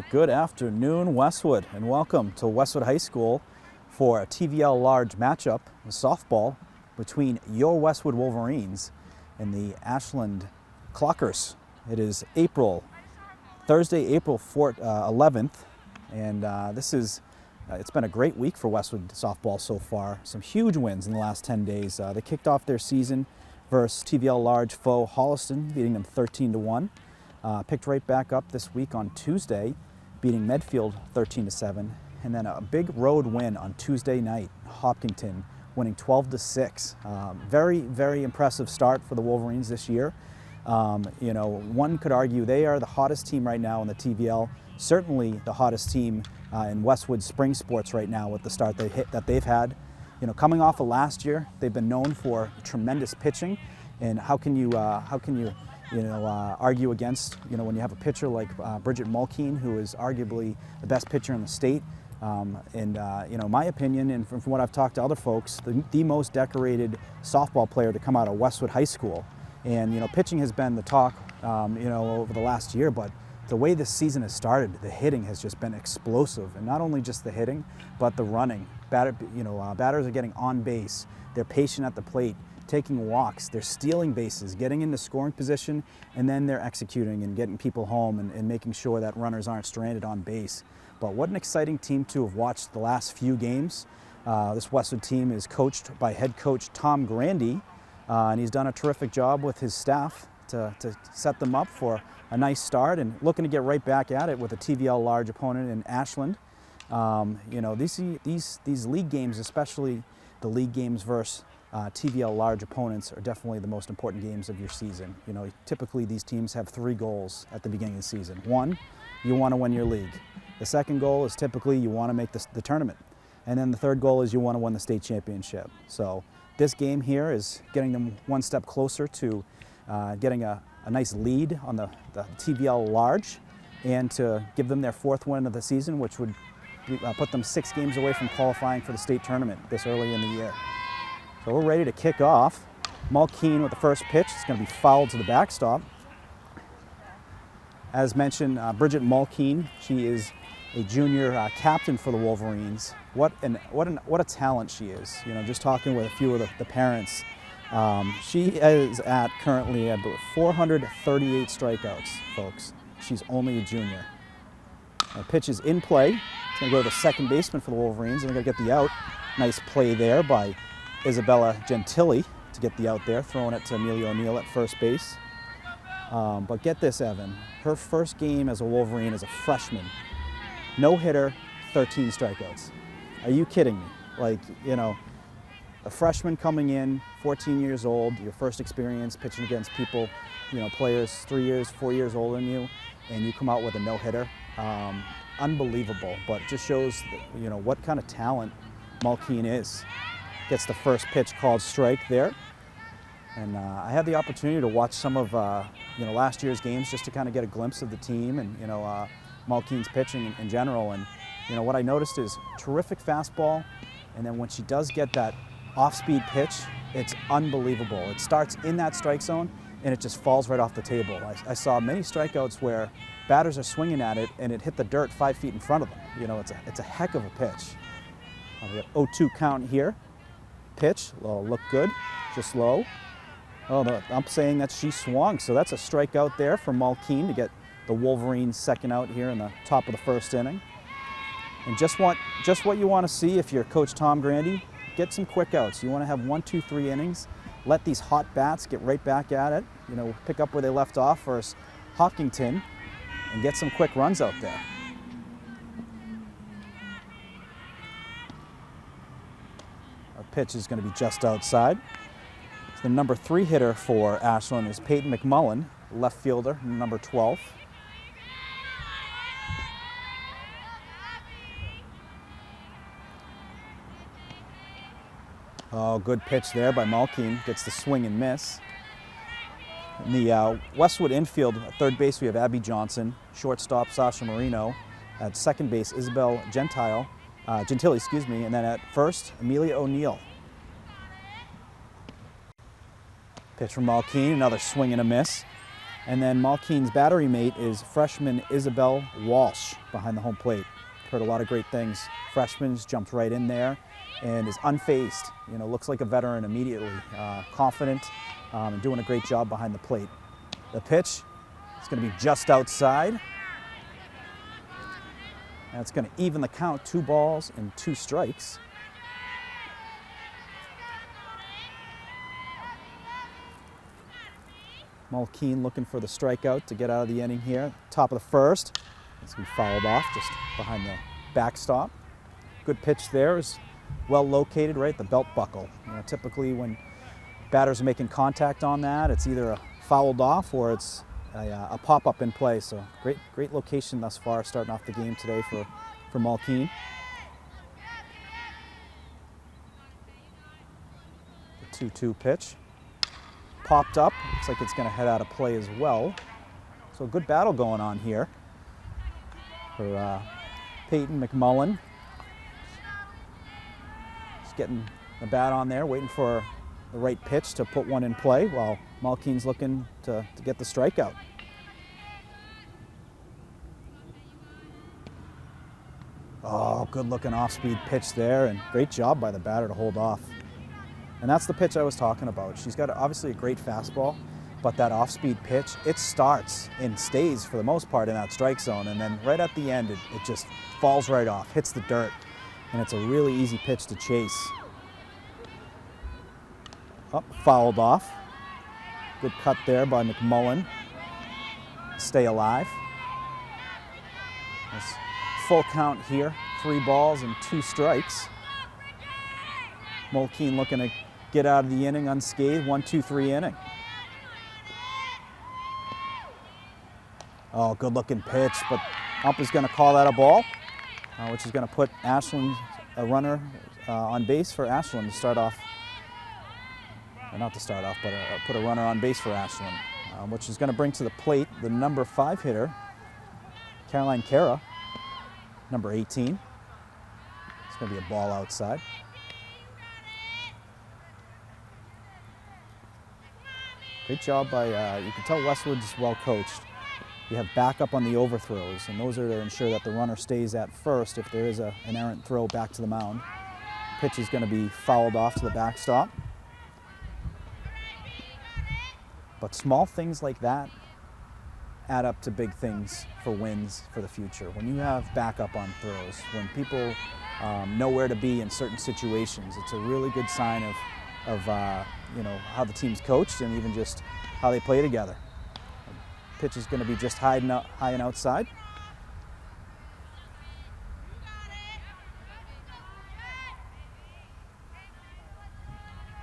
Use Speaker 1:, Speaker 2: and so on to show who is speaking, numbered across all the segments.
Speaker 1: Good afternoon, Westwood, and welcome to Westwood High School for a TVL large matchup in softball between your Westwood Wolverines and the Ashland Clockers. It is Thursday, April 11th, and it's been a great week for Westwood softball so far. Some huge wins in the last 10 days. They kicked off their season versus TVL large foe Holliston, beating them 13-1. Picked right back up this week on Tuesday, beating Medfield 13-7, and then a big road win on Tuesday night, Hopkinton winning 12-6. Very, very impressive start for the Wolverines this year. One could argue they are the hottest team right now in the TVL, certainly the hottest team in Westwood spring sports right now with the start that they've had. Coming off of last year, they've been known for tremendous pitching, and how can you argue against, when you have a pitcher like Bridget Mulkeen, who is arguably the best pitcher in the state. My opinion, and from what I've talked to other folks, the most decorated softball player to come out of Westwood High School. And, pitching has been the talk, over the last year, but the way this season has started, the hitting has just been explosive. And not only just the hitting, but the running. Batters are getting on base. They're patient at the plate, taking walks, they're stealing bases, getting into scoring position, and then they're executing and getting people home and making sure that runners aren't stranded on base. But what an exciting team to have watched the last few games. This Westwood team is coached by head coach Tom Grandy, and he's done a terrific job with his staff to set them up for a nice start and looking to get right back at it with a TVL large opponent in Ashland. These league games, especially the league games versus TVL large opponents, are definitely the most important games of your season. Typically these teams have three goals at the beginning of the season. One, you want to win your league. The second goal is typically you want to make the tournament. And then the third goal is you want to win the state championship. So this game here is getting them one step closer to getting a nice lead on the TVL large, and to give them their fourth win of the season, which would put them 6 games away from qualifying for the state tournament this early in the year. So we're ready to kick off. Mulkeen with the first pitch. It's going to be fouled to the backstop. As mentioned, Bridget Mulkeen, she is a junior captain for the Wolverines. What a talent she is. Just talking with a few of the parents, she is at currently, I believe, 438 strikeouts, folks. She's only a junior. The pitch is in play. It's going to go to the second baseman for the Wolverines, and they're going to get the out. Nice play there by Isabella Gentili to get the out there, throwing it to Amelia O'Neill at first base. But get this, Evan. Her first game as a Wolverine as a freshman, no-hitter, 13 strikeouts. Are you kidding me? A freshman coming in, 14 years old, your first experience pitching against people, players 3 years, 4 years older than you, and you come out with a no-hitter. Unbelievable, but it just shows, what kind of talent Mulkeen is. Gets the first pitch called strike there. And I had the opportunity to watch some of last year's games just to kind of get a glimpse of the team and Mulkeen's pitching in general. And what I noticed is terrific fastball, and then when she does get that off-speed pitch, it's unbelievable. It starts in that strike zone and it just falls right off the table. I saw many strikeouts where batters are swinging at it and it hit the dirt 5 feet in front of them. It's a heck of a pitch. We have 0-2 count here. Pitch, look good, just low. Oh, no, I'm saying that she swung, so that's a strikeout there for Mulkeen to get the Wolverines' second out here in the top of the first inning. And just what you want to see if you're Coach Tom Grandy, get some quick outs. You want to have 1, 2, 3 innings, let these hot bats get right back at it, pick up where they left off versus Hopkinton, and get some quick runs out there. Pitch is going to be just outside. So the number 3 hitter for Ashland is Peyton McMullen, left fielder, number 12. Oh, good pitch there by Mulkeen. Gets the swing and miss. In the Westwood infield, at third base, we have Abby Johnson, shortstop Sasha Marino, at second base Isabel Gentili, and then at first, Amelia O'Neill. Pitch from Mulkeen, another swing and a miss. And then Malkeen's battery mate is freshman Isabel Walsh behind the home plate. Heard a lot of great things. Freshman's jumped right in there and is unfazed. You know, looks like a veteran immediately. Confident and doing a great job behind the plate. The pitch is going to be just outside. And it's going to even the count, 2 balls and 2 strikes. Malkeen looking for the strikeout to get out of the inning here. Top of the first. It's going to be fouled off just behind the backstop. Good pitch there, is well located right at the belt buckle. You know, typically when batters are making contact on that, it's either a fouled off or it's a pop-up in play. So great location thus far, starting off the game today for Malkeen. The 2-2 pitch. Popped up, looks like it's going to head out of play as well. So a good battle going on here for Peyton McMullen. Just getting the bat on there, waiting for the right pitch to put one in play while Malkeen's looking to get the strikeout. Oh, good looking off-speed pitch there, and great job by the batter to hold off. And that's the pitch I was talking about. She's got obviously a great fastball, but that off-speed pitch, it starts and stays for the most part in that strike zone, and then right at the end, it just falls right off, hits the dirt, and it's a really easy pitch to chase. Oh, fouled off. Good cut there by McMullen. Stay alive. That's full count here, 3 balls and 2 strikes. Malkeen looking to get out of the inning unscathed, 1-2-3 inning. Oh, good looking pitch, but ump is going to call that a ball, which is going to put Ashland, a runner on base for Ashland to start off, or not to start off, but put a runner on base for Ashland, which is going to bring to the plate the number 5 hitter, Caroline Cara, number 18. It's going to be a ball outside. Great job by, you can tell Westwood's well coached. You have backup on the overthrows, and those are to ensure that the runner stays at first if there is an errant throw back to the mound. Pitch is going to be fouled off to the backstop. But small things like that add up to big things for wins for the future. When you have backup on throws, when people know where to be in certain situations, it's a really good sign of you know, how the team's coached and even just how they play together. Pitch is going to be just high and outside.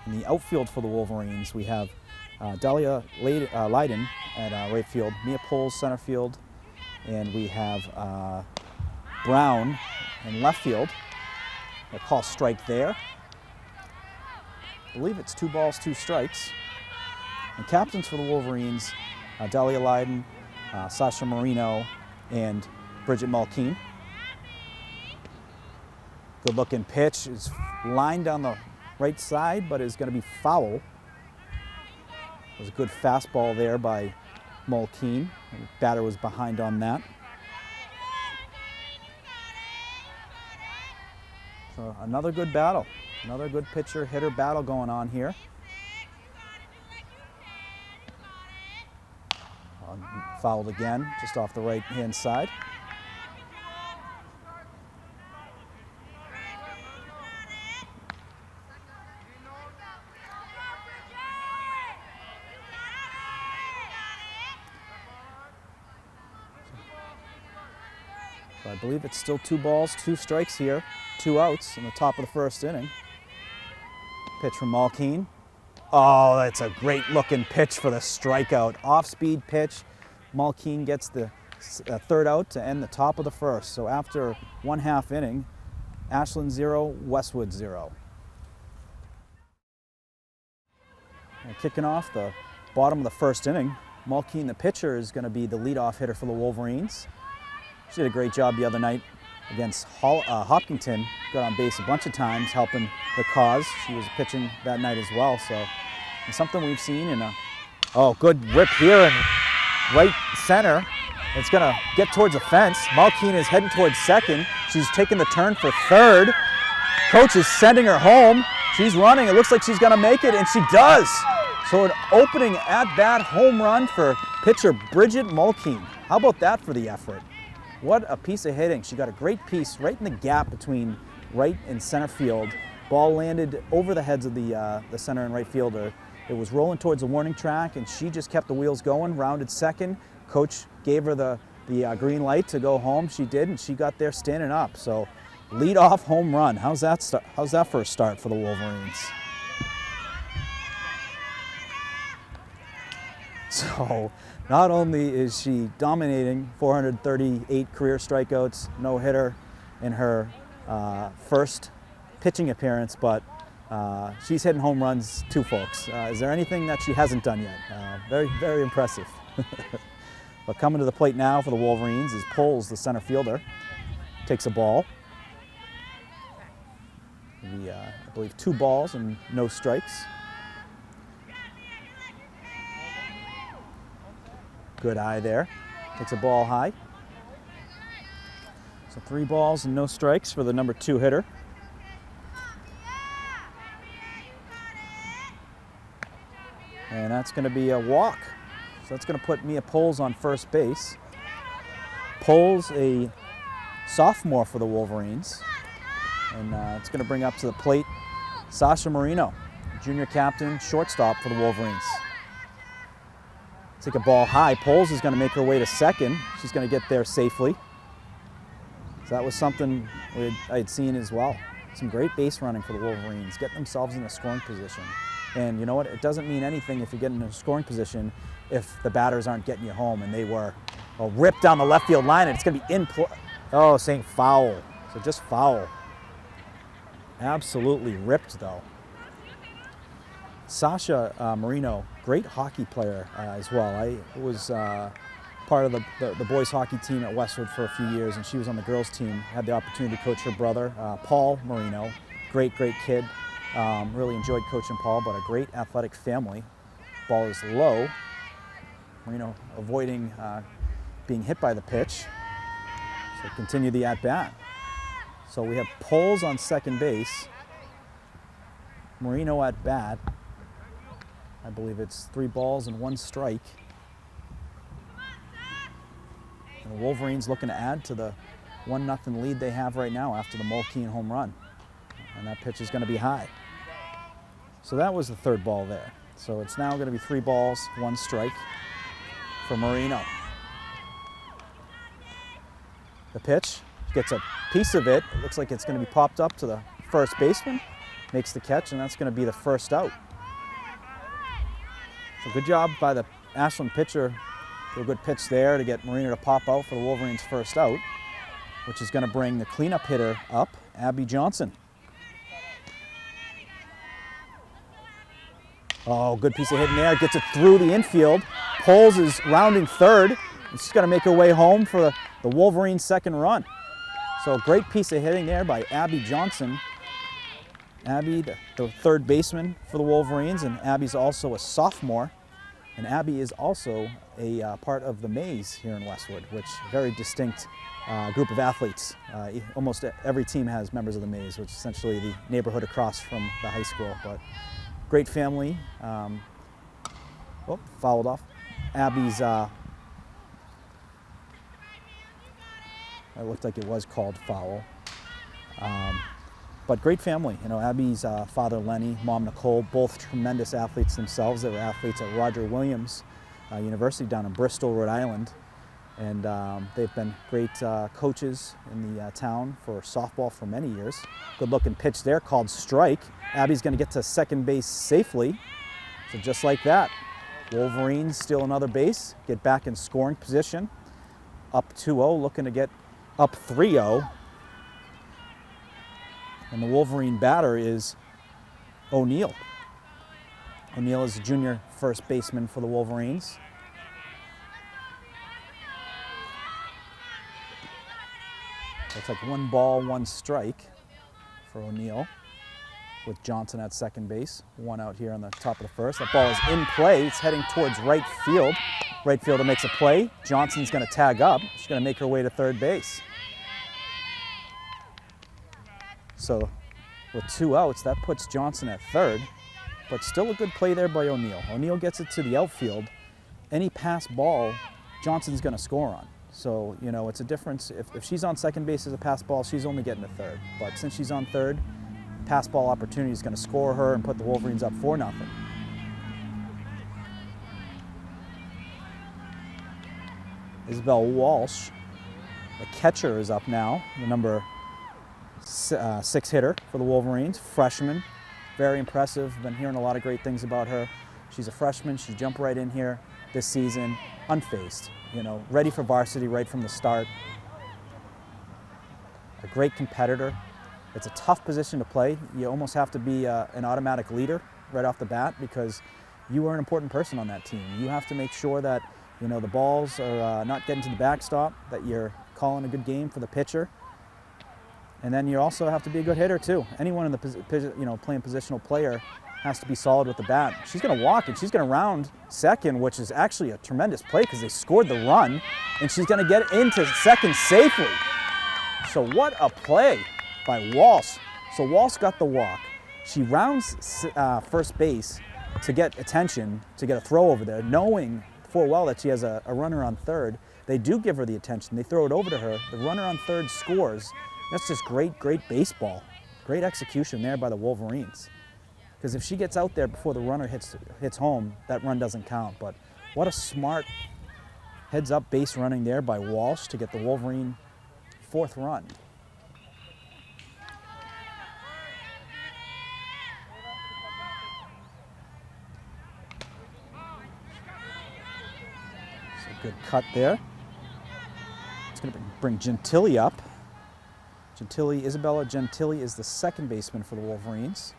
Speaker 1: In the outfield for the Wolverines, we have Dahlia Leiden at right field, Mia Poles center field, and we have Brown in left field. A call strike there. I believe it's 2 balls, 2 strikes. And captains for the Wolverines, Dahlia Leiden, Sasha Marino, and Bridget Malkeen. Good looking pitch. It's lined down the right side, but is going to be foul. There's a good fastball there by Malkeen. The batter was behind on that. So another good battle. Another good pitcher-hitter battle going on here. Fouled again, just off the right-hand side. So I believe it's still 2 balls, 2 strikes here, 2 outs in the top of the first inning. Pitch from Malkeen. Oh, that's a great looking pitch for the strikeout. Off-speed pitch. Malkeen gets the 3rd out to end the top of the first. So after 1/2 inning, Ashland 0, Westwood 0. And kicking off the bottom of the first inning, Malkeen, the pitcher, is going to be the leadoff hitter for the Wolverines. She did a great job the other night against Hopkinton. Got on base a bunch of times, helping the cause. She was pitching that night as well. So it's something we've seen in a good rip here, and right center. It's going to get towards the fence. Malkeen is heading towards second. She's taking the turn for third. Coach is sending her home. She's running. It looks like she's going to make it, and she does. So an opening at-bat home run for pitcher Bridget Malkeen. How about that for the effort? What a piece of hitting. She got a great piece right in the gap between right and center field. Ball landed over the heads of the center and right fielder. It was rolling towards the warning track, and she just kept the wheels going, rounded second. Coach gave her the green light to go home. She did, and she got there standing up. So lead-off home run. How's that for a start for the Wolverines? So not only is she dominating, 438 career strikeouts, no-hitter in her first pitching appearance, but she's hitting home runs too, folks. Is there anything that she hasn't done yet? Very, very impressive. But coming to the plate now for the Wolverines is Poles, the center fielder. Takes a ball. I believe 2 balls and no strikes. Good eye there. Takes a ball high. So 3 balls and no strikes for the number 2 hitter. And that's going to be a walk. So that's going to put Mia Poles on first base. Poles, a sophomore for the Wolverines. And it's going to bring up to the plate Sasha Marino, junior captain, shortstop for the Wolverines. Take a ball high. Poles is going to make her way to second. She's going to get there safely. So that was something I had seen as well. Some great base running for the Wolverines, getting themselves in a scoring position. And you know what? It doesn't mean anything if you get in a scoring position if the batters aren't getting you home, and they were ripped down the left field line, and it's going to be in play. Oh, saying foul. So just foul. Absolutely ripped, though. Sasha Marino, great hockey player as well. I was part of the boys hockey team at Westwood for a few years, and she was on the girls team. Had the opportunity to coach her brother, Paul Marino. Great kid. Really enjoyed coaching Paul, but a great athletic family. Ball is low. Marino avoiding being hit by the pitch. So continue the at-bat. So we have Poles on second base. Marino at bat. I believe it's 3 balls and 1 strike. And the Wolverines looking to add to the 1-0 lead they have right now after the Malkeen home run. And that pitch is going to be high. So that was the 3rd ball there. So it's now going to be 3 balls, 1 strike for Marino. The pitch gets a piece of it. It looks like it's going to be popped up to the first baseman. Makes the catch, and that's going to be the first out. So good job by the Ashland pitcher. A good pitch there to get Marino to pop out for the Wolverines' first out, which is going to bring the cleanup hitter up, Abby Johnson. Oh, good piece of hitting there. Gets it through the infield. Poles is rounding third. And she's going to make her way home for the Wolverines' second run. So a great piece of hitting there by Abby Johnson. Abby, the 3rd baseman for the Wolverines, and Abby's also a sophomore. And Abby is also a part of the Maze here in Westwood, which is a very distinct group of athletes. Almost every team has members of the Maze, which is essentially the neighborhood across from the high school. But great family. Fouled off. Abby's, it looked like it was called foul. But great family. You know, Abby's father Lenny, mom Nicole, both tremendous athletes themselves. They were athletes at Roger Williams University down in Bristol, Rhode Island. And they've been great coaches in the town for softball for many years. Good looking pitch there called strike. Abby's going to get to second base safely. So just like that, Wolverines steal another base, get back in scoring position. Up 2-0, looking to get up 3-0. And the Wolverine batter is O'Neill. O'Neill is a junior first baseman for the Wolverines. Looks like 1 ball, 1 strike for O'Neill. with Johnson at second base. One out here on the top of the first. That ball is in play. It's heading towards right field. Right fielder makes a play. Johnson's going to tag up. She's going to make her way to third base. So with 2 outs, that puts Johnson at third. But still a good play there by O'Neill. O'Neill gets it to the outfield. Any pass ball, Johnson's going to score on. So, you know, it's a difference. If she's on second base as a pass ball, she's only getting to third. But since she's on third, pass ball opportunity is going to score her and put the Wolverines up 4-0. Isabel Walsh, the catcher, is up now. The number 6 hitter for the Wolverines, freshman. Very impressive. Been hearing a lot of great things about her. She's a freshman. She jumped right in here this season, unfazed. You know, ready for varsity right from the start. A great competitor. It's a tough position to play. You almost have to be an automatic leader right off the bat because you are an important person on that team. You have to make sure that, you know, the balls are not getting to the backstop, that you're calling a good game for the pitcher. And then you also have to be a good hitter too. Anyone in the playing positional player has to be solid with the bat. She's going to walk and she's going to round second, which is actually a tremendous play because they scored the run, and she's going to get into second safely. So what a play by Walsh. So Walsh got the walk. She rounds first base to get attention, to get a throw over there, knowing full well that she has a runner on third. They do give her the attention. They throw it over to her. The runner on third scores. That's just great baseball. Great execution there by the Wolverines. Because if she gets out there before the runner hits home, that run doesn't count. But what a smart heads-up base running there by Walsh to get the Wolverine 4th run. So good cut there. It's going to bring Gentili up. Isabella Gentili is the second baseman for the Wolverines.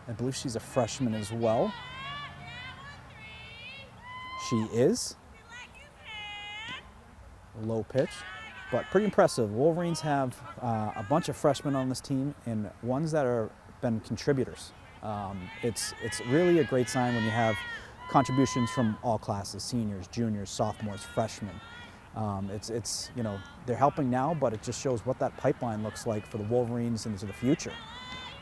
Speaker 1: I believe she's a freshman as well. She is. Low pitch, but pretty impressive. Wolverines have a bunch of freshmen on this team and ones that are been contributors. It's really a great sign when you have contributions from all classes: seniors, juniors, sophomores, freshmen. It's you know, they're helping now, but it just shows what that pipeline looks like for the Wolverines into the future.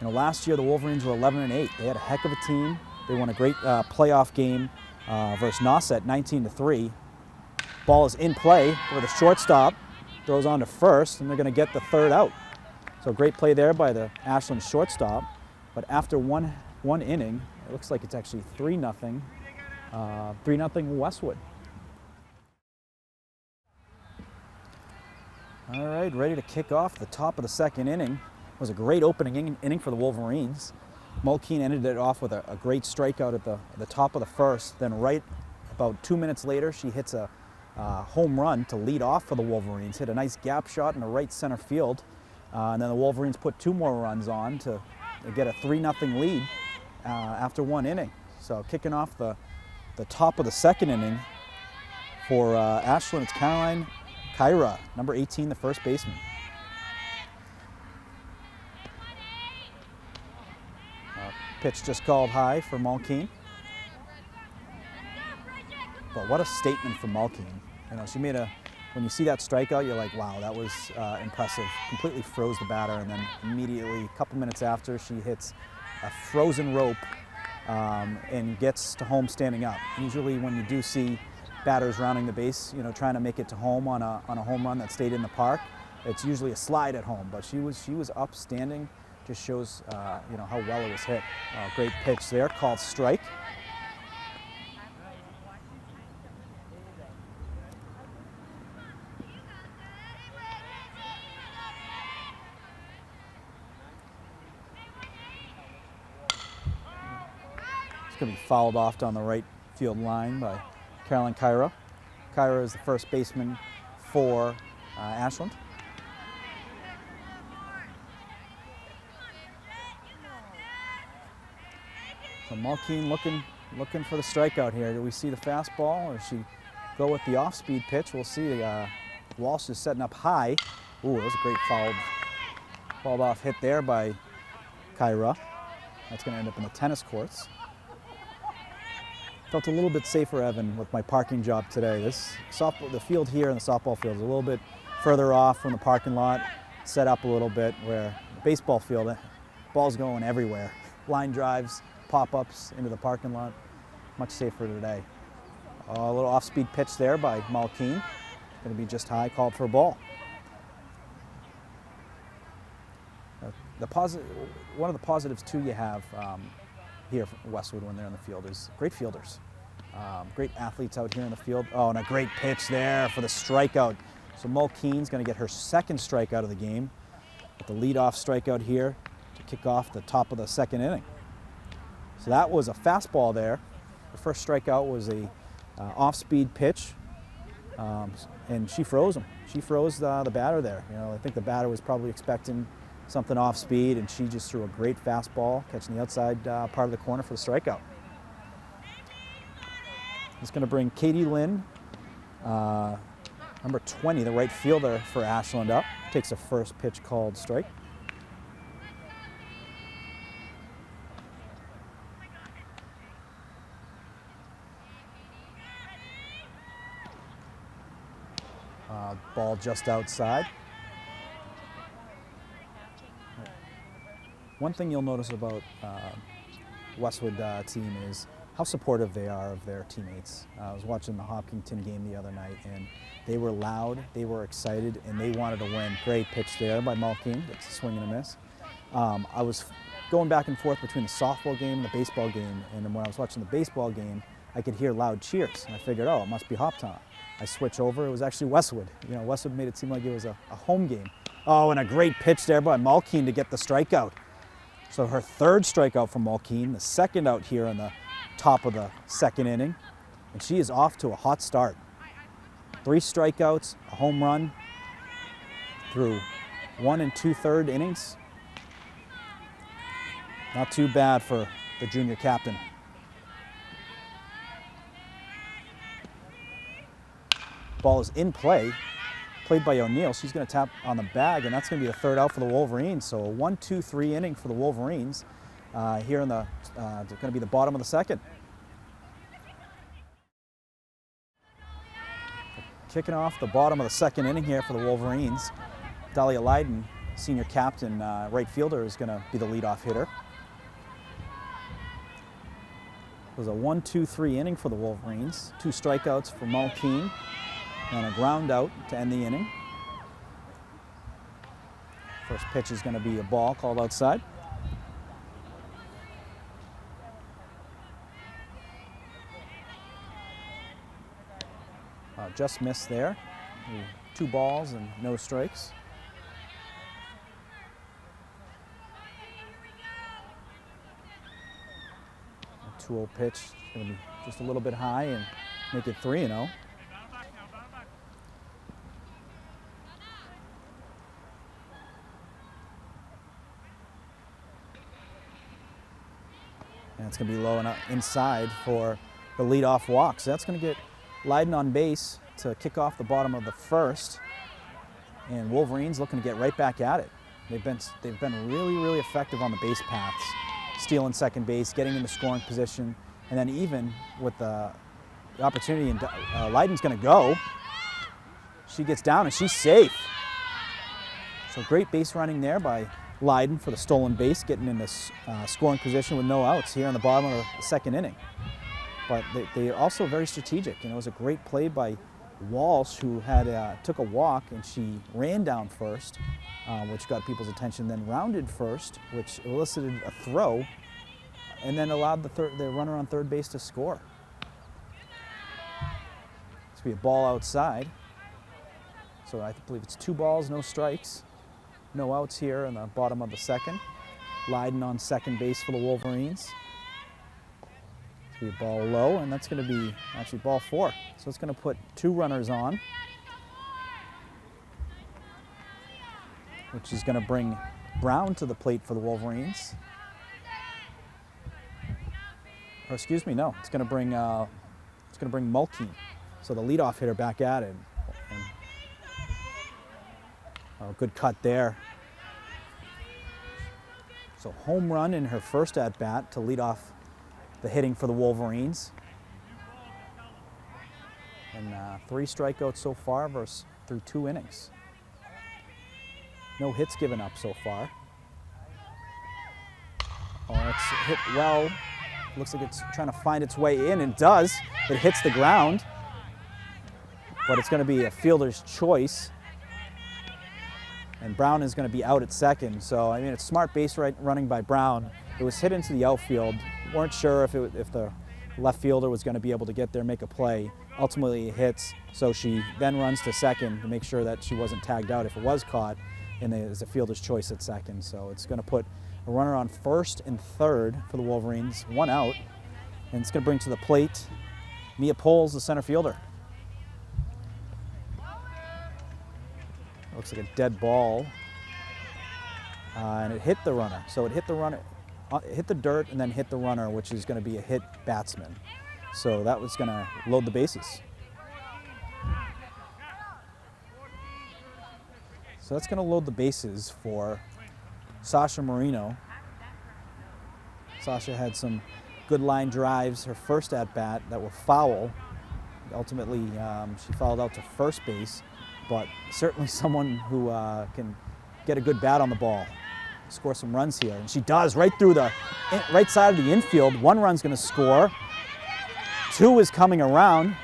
Speaker 1: You know, last year the Wolverines were 11-8. They had a heck of a team. They won a great playoff game versus Nauset, 19-3. Ball is in play for the shortstop, throws on to first, and they're going to get the 3rd out. So great play there by the Ashland shortstop. But after one inning, it looks like it's actually 3-0. 3-0 Westwood. All right, ready to kick off the top of the 2nd inning. It was a great opening inning for the Wolverines. Mulkeen ended it off with a great strikeout at the top of the 1st. Then right about 2 minutes later, she hits a home run to lead off for the Wolverines. Hit a nice gap shot in the right center field. And then the Wolverines put 2 more runs on to get a 3-0 lead after 1 inning. So kicking off the top of the 2nd inning for Ashland, it's Caroline Kyra, number 18, the first baseman. Pitch just called high for Mulkeen. But what a statement from Mulkeen. You know, she made when you see that strikeout, you're like, wow, that was impressive. Completely froze the batter, and then immediately, a couple minutes after, she hits a frozen rope and gets to home standing up. Usually when you do see batters rounding the base, you know, trying to make it to home on a home run that stayed in the park, it's usually a slide at home. But she was up standing. Just shows you know, how well it was hit. Great pitch there, called strike. It's going to be fouled off down the right field line by Caroline Kyra. Kyra is the first baseman for Ashland. So Mulkeen looking for the strikeout here. Do we see the fastball, or she go with the off-speed pitch? We'll see. Walsh is setting up high. Ooh, that was a great fouled off hit there by Kyra. That's going to end up in the tennis courts. Felt a little bit safer, Evan, with my parking job today. The field here in the softball field is a little bit further off from the parking lot, set up a little bit, where the baseball field, ball's going everywhere. Line drives, pop-ups into the parking lot. Much safer today. A little off-speed pitch there by Malkeen. Going to be just high, called for a ball. One of the positives too you have here at Westwood when they're in the field is great fielders. Great athletes out here in the field. Oh, and a great pitch there for the strikeout. So Malkeen's going to get her second strikeout of the game with the leadoff strikeout here to kick off the top of the second inning. So that was a fastball there. The first strikeout was a off-speed pitch, and she froze him. She froze the batter there. I think the batter was probably expecting something off speed, and she just threw a great fastball, catching the outside part of the corner for the strikeout. It's going to bring Katie Lynn, number 20, the right fielder for Ashland, up. Takes a first pitch called strike. Ball just outside. One thing you'll notice about Westwood team is how supportive they are of their teammates. I was watching the Hopkinton game the other night, and they were loud, they were excited, and they wanted to win. Great pitch there by Malkeen. That's a swing and a miss. I was going back and forth between the softball game and the baseball game, and then when I was watching the baseball game, I could hear loud cheers, and I figured, oh, it must be Hop Town. I switch over, it was actually Westwood. Westwood made it seem like it was a home game. Oh, and a great pitch there by Malkeen to get the strikeout. So her third strikeout from Malkeen, the second out here in the top of the second inning, and she is off to a hot start. 3 strikeouts, a home run through 1 2/3 innings. Not too bad for the junior captain. Ball is in play, played by O'Neill. She's going to tap on the bag, and that's going to be the third out for the Wolverines. So a 1-2-3 inning for the Wolverines here in the, going to be the bottom of the second. Kicking off the bottom of the second inning here for the Wolverines. Dahlia Leiden, senior captain, right fielder, is going to be the leadoff hitter. It was a 1-2-3 inning for the Wolverines. 2 strikeouts for Malkeen and a ground out to end the inning. First pitch is going to be a ball called outside. Just missed there. 2 balls and no strikes. A 2-0 pitch is going to be just a little bit high and make it 3-0. And it's going to be low and inside for the leadoff walk. So that's going to get Leiden on base to kick off the bottom of the first. And Wolverines looking to get right back at it. They've been really, really effective on the base paths, stealing second base, getting into scoring position, and then even with the opportunity, and Leiden's going to go. She gets down and she's safe. So great base running there by Leiden for the stolen base, getting into scoring position with no outs here on the bottom of the second inning. But they are also very strategic. It was a great play by Walsh, who had took a walk, and she ran down first, which got people's attention, then rounded first, which elicited a throw, and then allowed the runner on third base to score. It's going to be a ball outside. So I believe it's 2 balls, no strikes. No outs here in the bottom of the second. Leiden on second base for the Wolverines. It's going to be a ball low, and that's going to be actually ball 4. So it's going to put 2 runners on, which is going to bring Brown to the plate for the Wolverines. Or excuse me, no, it's going to bring Malkeen. So the leadoff hitter back at it. Oh, good cut there. So home run in her first at-bat to lead off the hitting for the Wolverines. And 3 strikeouts so far through 2 innings. No hits given up so far. Oh, it's hit well. Looks like it's trying to find its way in, and it does. It hits the ground, but it's going to be a fielder's choice. And Brown is going to be out at second. So, I mean, it's smart base running by Brown. It was hit into the outfield. Weren't sure if the left fielder was going to be able to get there, make a play. Ultimately, it hits. So she then runs to second to make sure that she wasn't tagged out if it was caught. And there's a fielder's choice at second. So it's going to put a runner on first and third for the Wolverines, 1 out. And it's going to bring to the plate Mia Poles, the center fielder. Looks like a dead ball, and it hit the runner. So it hit the runner, it hit the dirt, and then hit the runner, which is going to be a hit batsman. So that was going to load the bases. So that's going to load the bases for Sasha Marino. Sasha had some good line drives her first at-bat that were foul. Ultimately, she fouled out to first base. But certainly someone who can get a good bat on the ball, score some runs here. And she does, right through the right side of the infield. 1 run's going to score. 2 is coming around.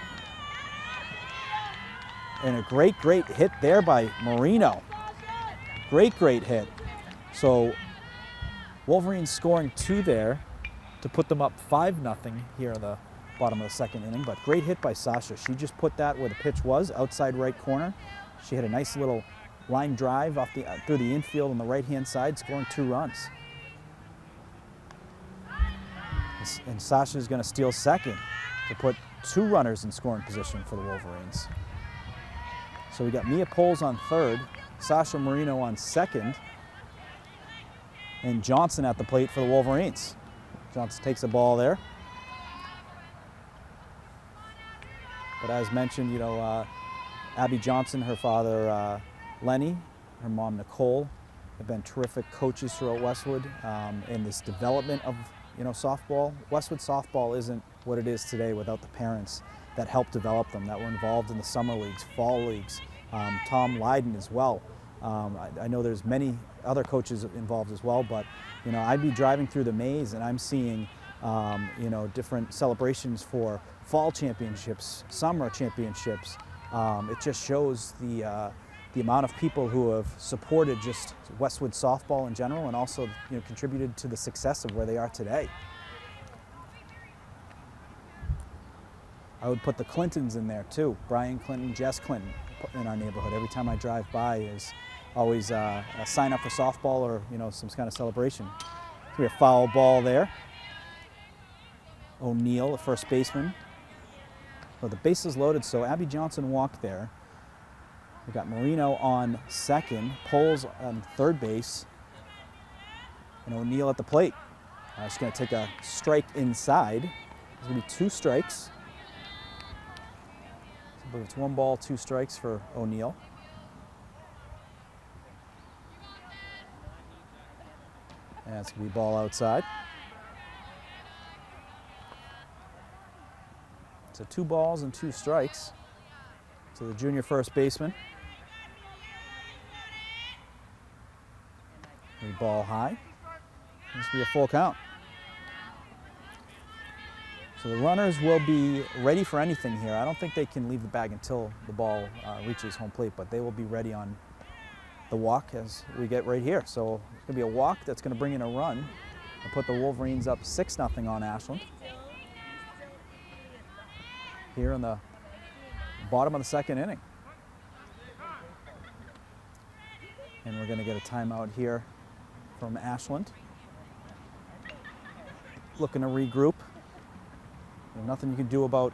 Speaker 1: And a great hit there by Marino. Great hit. So Wolverines scoring 2 there to put them up 5-0 here in the bottom of the second inning, but great hit by Sasha. She just put that where the pitch was, outside right corner. She had a nice little line drive through the infield on the right-hand side, scoring 2 runs. And Sasha's going to steal second to put 2 runners in scoring position for the Wolverines. So we got Mia Poles on third, Sasha Marino on second, and Johnson at the plate for the Wolverines. Johnson takes the ball there. But as mentioned, you know, Abby Johnson, her father Lenny, her mom Nicole, have been terrific coaches throughout Westwood in this development of, you know, softball. Westwood Softball isn't what it is today without the parents that helped develop them, that were involved in the summer leagues, fall leagues. Tom Lydon as well. I know there's many other coaches involved as well, but, you know, I'd be driving through the maze and I'm seeing, you know, different celebrations for fall championships, summer championships. It just shows the amount of people who have supported just Westwood softball in general, and also, you know, contributed to the success of where they are today. I would put the Clintons in there too. Brian Clinton, Jess Clinton in our neighborhood. Every time I drive by is always a sign up for softball or, you know, some kind of celebration. So we have foul ball there. O'Neill, the first baseman. Well, the base is loaded, so Abby Johnson walked there. We got Marino on second, Poles on third base, and O'Neill at the plate. She's going to take a strike inside. There's going to be 2 strikes. So it's 1 ball, 2 strikes for O'Neill. And it's going to be ball outside. So 2 balls and 2 strikes to the junior first baseman. We ball high. This will be a full count. So the runners will be ready for anything here. I don't think they can leave the bag until the ball reaches home plate, but they will be ready on the walk as we get right here. So it's going to be a walk that's going to bring in a run and put the Wolverines up 6-0 on Ashland. Here in the bottom of the second inning. And we're going to get a timeout here from Ashland. Looking to regroup. There's nothing you can do about,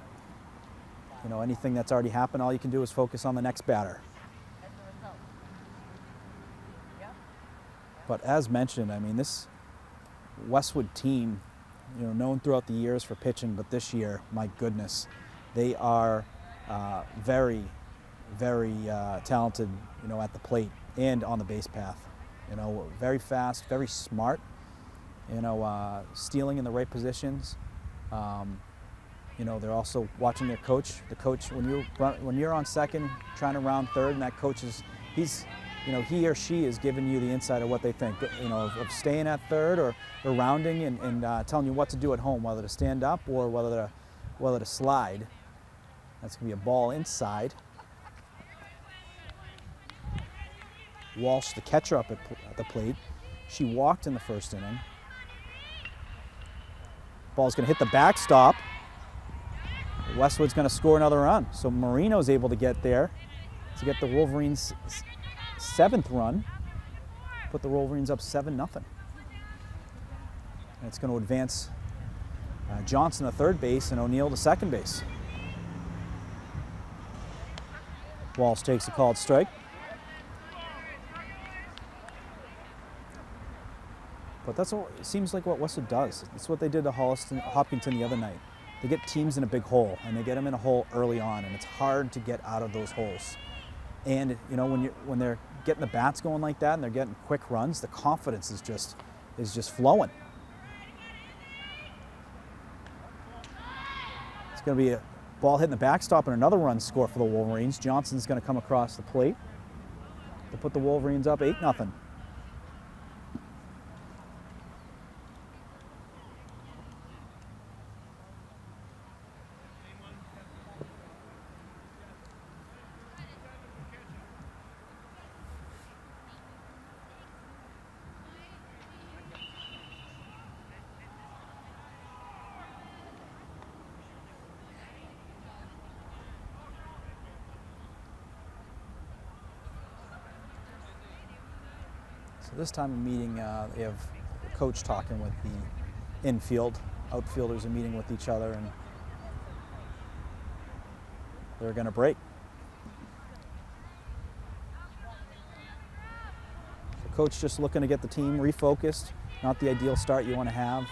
Speaker 1: you know, anything that's already happened. All you can do is focus on the next batter. But as mentioned, I mean, this Westwood team, you know, known throughout the years for pitching, but this year, my goodness, they are very talented, you know, at the plate and on the base path. You know, very fast, very smart. stealing in the right positions. They're also watching their coach. The coach, when you're on second, trying to round third, and that coach he or she is giving you the insight of what they think, of staying at third or rounding and telling you what to do at home, whether to stand up or whether to slide. That's going to be a ball inside. Walsh, the catcher, up at the plate. She walked in the first inning. Ball's going to hit the backstop. Westwood's going to score another run. So Marino's able to get there to get the Wolverines' 7th run. Put the Wolverines up 7-0. And it's going to advance Johnson to third base and O'Neill to second base. Walsh takes a called strike. But that's what it seems like what Westwood does. It's what they did to Hopkinton the other night. They get teams in a big hole, and they get them in a hole early on, and it's hard to get out of those holes. And when they're getting the bats going like that, and they're getting quick runs, the confidence is just flowing. It's going to be a ball hitting the backstop and another run score for the Wolverines. Johnson's going to come across the plate to put the Wolverines up 8-0. So this time of meeting, they have the coach talking with the infield. Outfielders are meeting with each other, and they're going to break. The coach just looking to get the team refocused. Not the ideal start you want to have,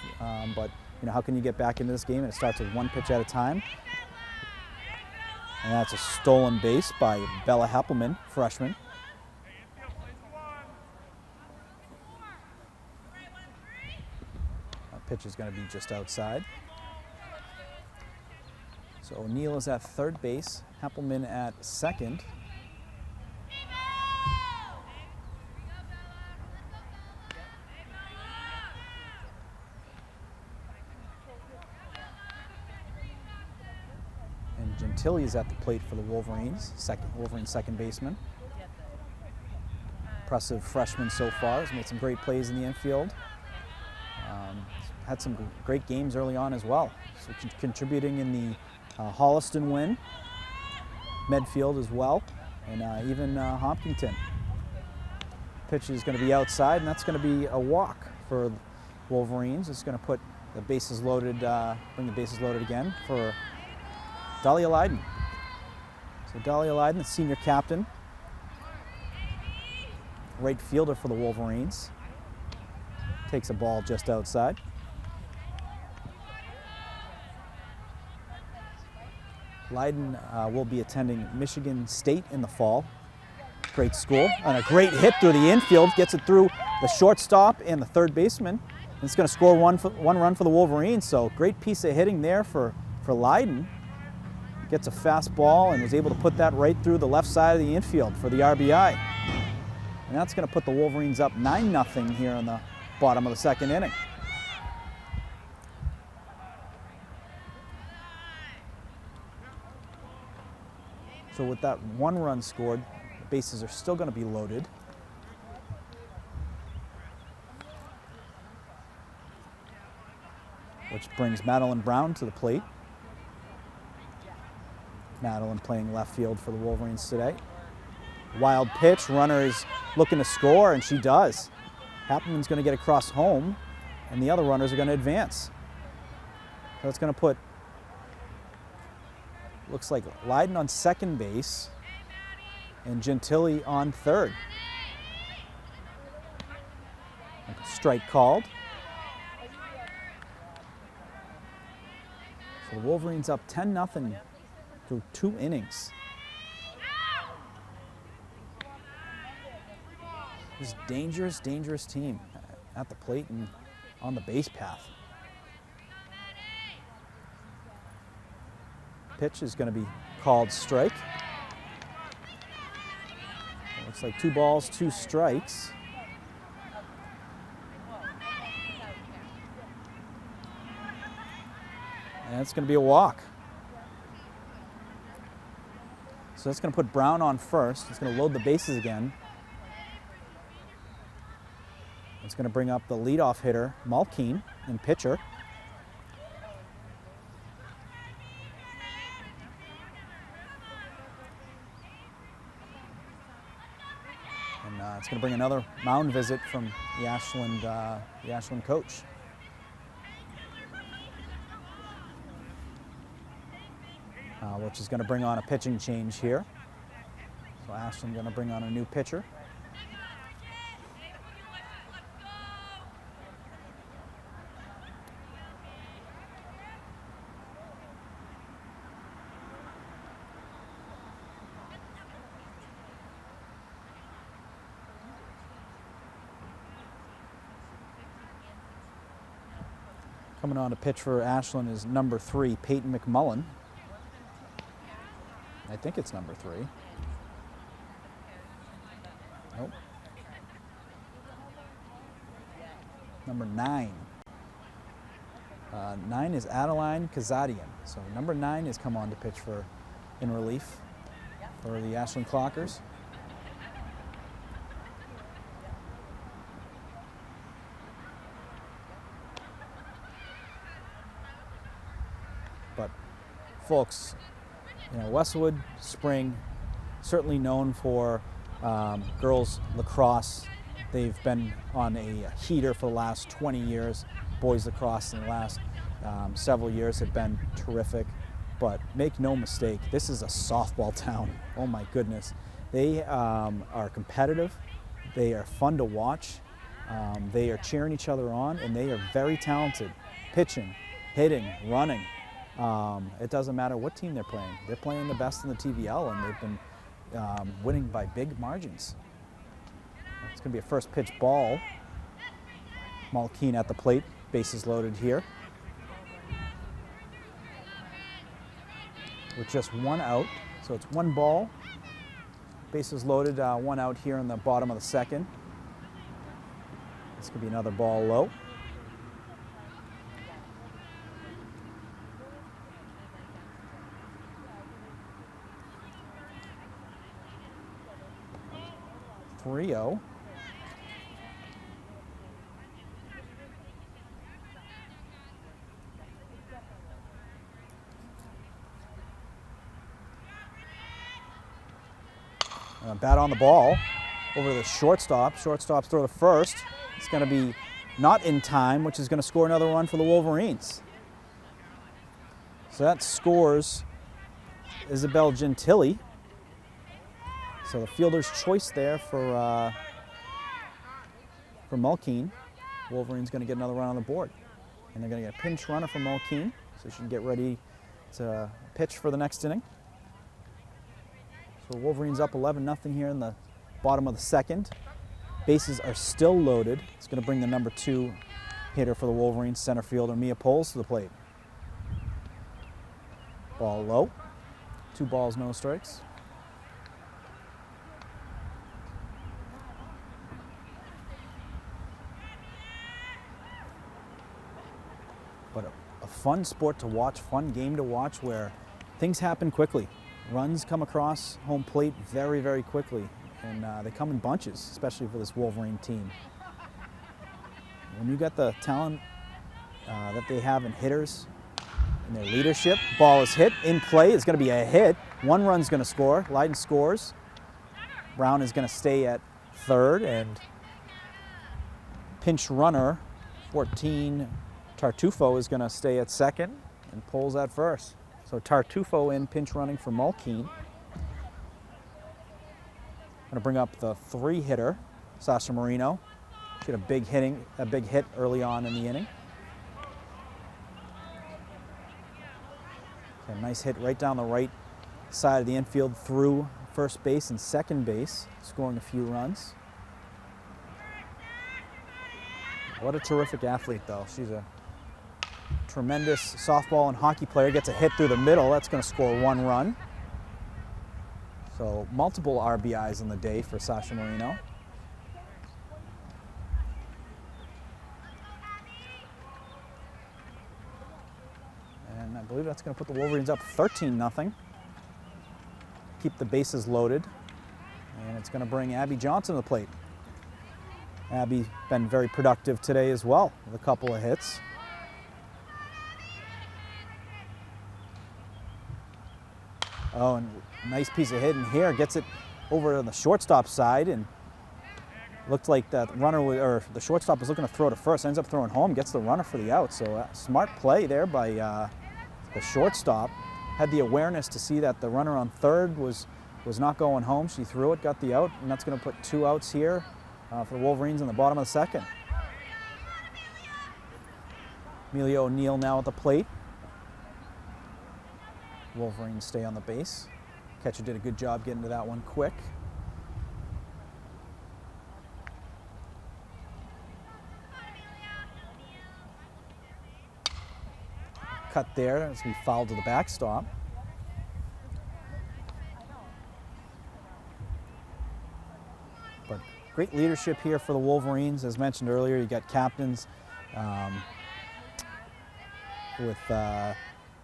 Speaker 1: but how can you get back into this game? And it starts with one pitch at a time. And that's a stolen base by Bella Heppelman, freshman. Pitch is going to be just outside. So O'Neill is at third base, Heppelman at second. And Gentile is at the plate for the Wolverines, Wolverines second baseman. Impressive freshman so far, has made some great plays in the infield. Had some great games early on as well. So contributing in the Holliston win, Medfield as well, and even Hopkinton. Pitch is going to be outside, and that's going to be a walk for Wolverines. It's going to put the bases loaded, bring the bases loaded again for Dahlia Leyden. So Dahlia Leyden, the senior captain, right fielder for the Wolverines, takes a ball just outside. Leyden will be attending Michigan State in the fall. Great school, and a great hit through the infield, gets it through the shortstop and the third baseman. And it's going to score one run for the Wolverines, so great piece of hitting there for Leyden. Gets a fast ball and was able to put that right through the left side of the infield for the RBI. And that's going to put the Wolverines up 9-0 here in the bottom of the second inning. So with that one run scored, the bases are still going to be loaded. Which brings Madeline Brown to the plate. Madeline playing left field for the Wolverines today. Wild pitch, runner is looking to score, and she does. Heppelman's going to get across home, and the other runners are going to advance. So it's going to put, looks like Leyden on second base and Gentile on third. Strike called. So the Wolverines up 10-0 through 2 innings. This dangerous, dangerous team at the plate, and on the base path. Pitch is going to be called strike. It looks like 2 balls, 2 strikes. And it's going to be a walk. So that's going to put Brown on first. It's going to load the bases again. It's going to bring up the leadoff hitter, Malkeen, and pitcher. And it's going to bring another mound visit from the Ashland coach. Which is going to bring on a pitching change here. So Ashland going to bring on a new pitcher. Coming on to pitch for Ashland is number 3, Peyton McMullen. I think it's number 3. Nope. Number 9. 9 is Adeline Kazadian. So number 9 has come on to pitch for in relief for the Ashland Clockers. But folks, Westwood Spring, certainly known for girls lacrosse. They've been on a heater for the last 20 years. Boys lacrosse in the last several years have been terrific. But make no mistake, this is a softball town. Oh my goodness. They are competitive. They are fun to watch. They are cheering each other on, and they are very talented. Pitching, hitting, running. It doesn't matter what team they're playing. They're playing the best in the TVL, and they've been winning by big margins. It's going to be a first pitch ball. Malkeen at the plate, bases loaded here. With just 1 out, so it's 1 ball. Bases loaded, 1 out here in the bottom of the second. This could be another ball low. Rio. Bat on the ball over to the shortstop. Shortstop's throw to first. It's going to be not in time, which is going to score another run for the Wolverines. So that scores Isabel Gentili. So the fielder's choice there for Malkeen. Wolverine's going to get another run on the board. And they're going to get a pinch runner for Malkeen, so she can get ready to pitch for the next inning. So Wolverines up 11-0 here in the bottom of the second. Bases are still loaded. It's going to bring the number 2 hitter for the Wolverines, center fielder Mia Poles, to the plate. Ball low. 2 balls, no strikes. But a fun sport to watch, fun game to watch, where things happen quickly. Runs come across home plate very, very quickly, and they come in bunches, especially for this Wolverine team. When you got the talent that they have in hitters and their leadership, ball is hit, in play, it's going to be a hit. 1 run's going to score, Leiden scores. Brown is going to stay at third, and pinch runner, 14, Tartufo, is going to stay at second and pulls at first. So Tartufo in pinch running for Malkeen. Going to bring up the 3 hitter, Sasha Marino. She had a big hit early on in the inning. A nice hit right down the right side of the infield through first base and second base, scoring a few runs. What a terrific athlete, though. She's a tremendous softball and hockey player. Gets a hit through the middle. That's going to score 1 run. So multiple RBIs on the day for Sasha Marino. And I believe that's going to put the Wolverines up 13-0. Keep the bases loaded. And it's going to bring Abby Johnson to the plate. Abby's been very productive today as well with a couple of hits. Oh, and nice piece of hitting here. Gets it over on the shortstop side, and looked like that runner was, or the shortstop was looking to throw to first. Ends up throwing home, gets the runner for the out. So smart play there by the shortstop. Had the awareness to see that the runner on third was not going home. She threw it, got the out, and that's going to put 2 outs here for the Wolverines in the bottom of the second. Amelia O'Neill now at the plate. Wolverines stay on the base. Catcher did a good job getting to that one quick. Cut there as we fouled to the backstop. But great leadership here for the Wolverines. As mentioned earlier, you got captains with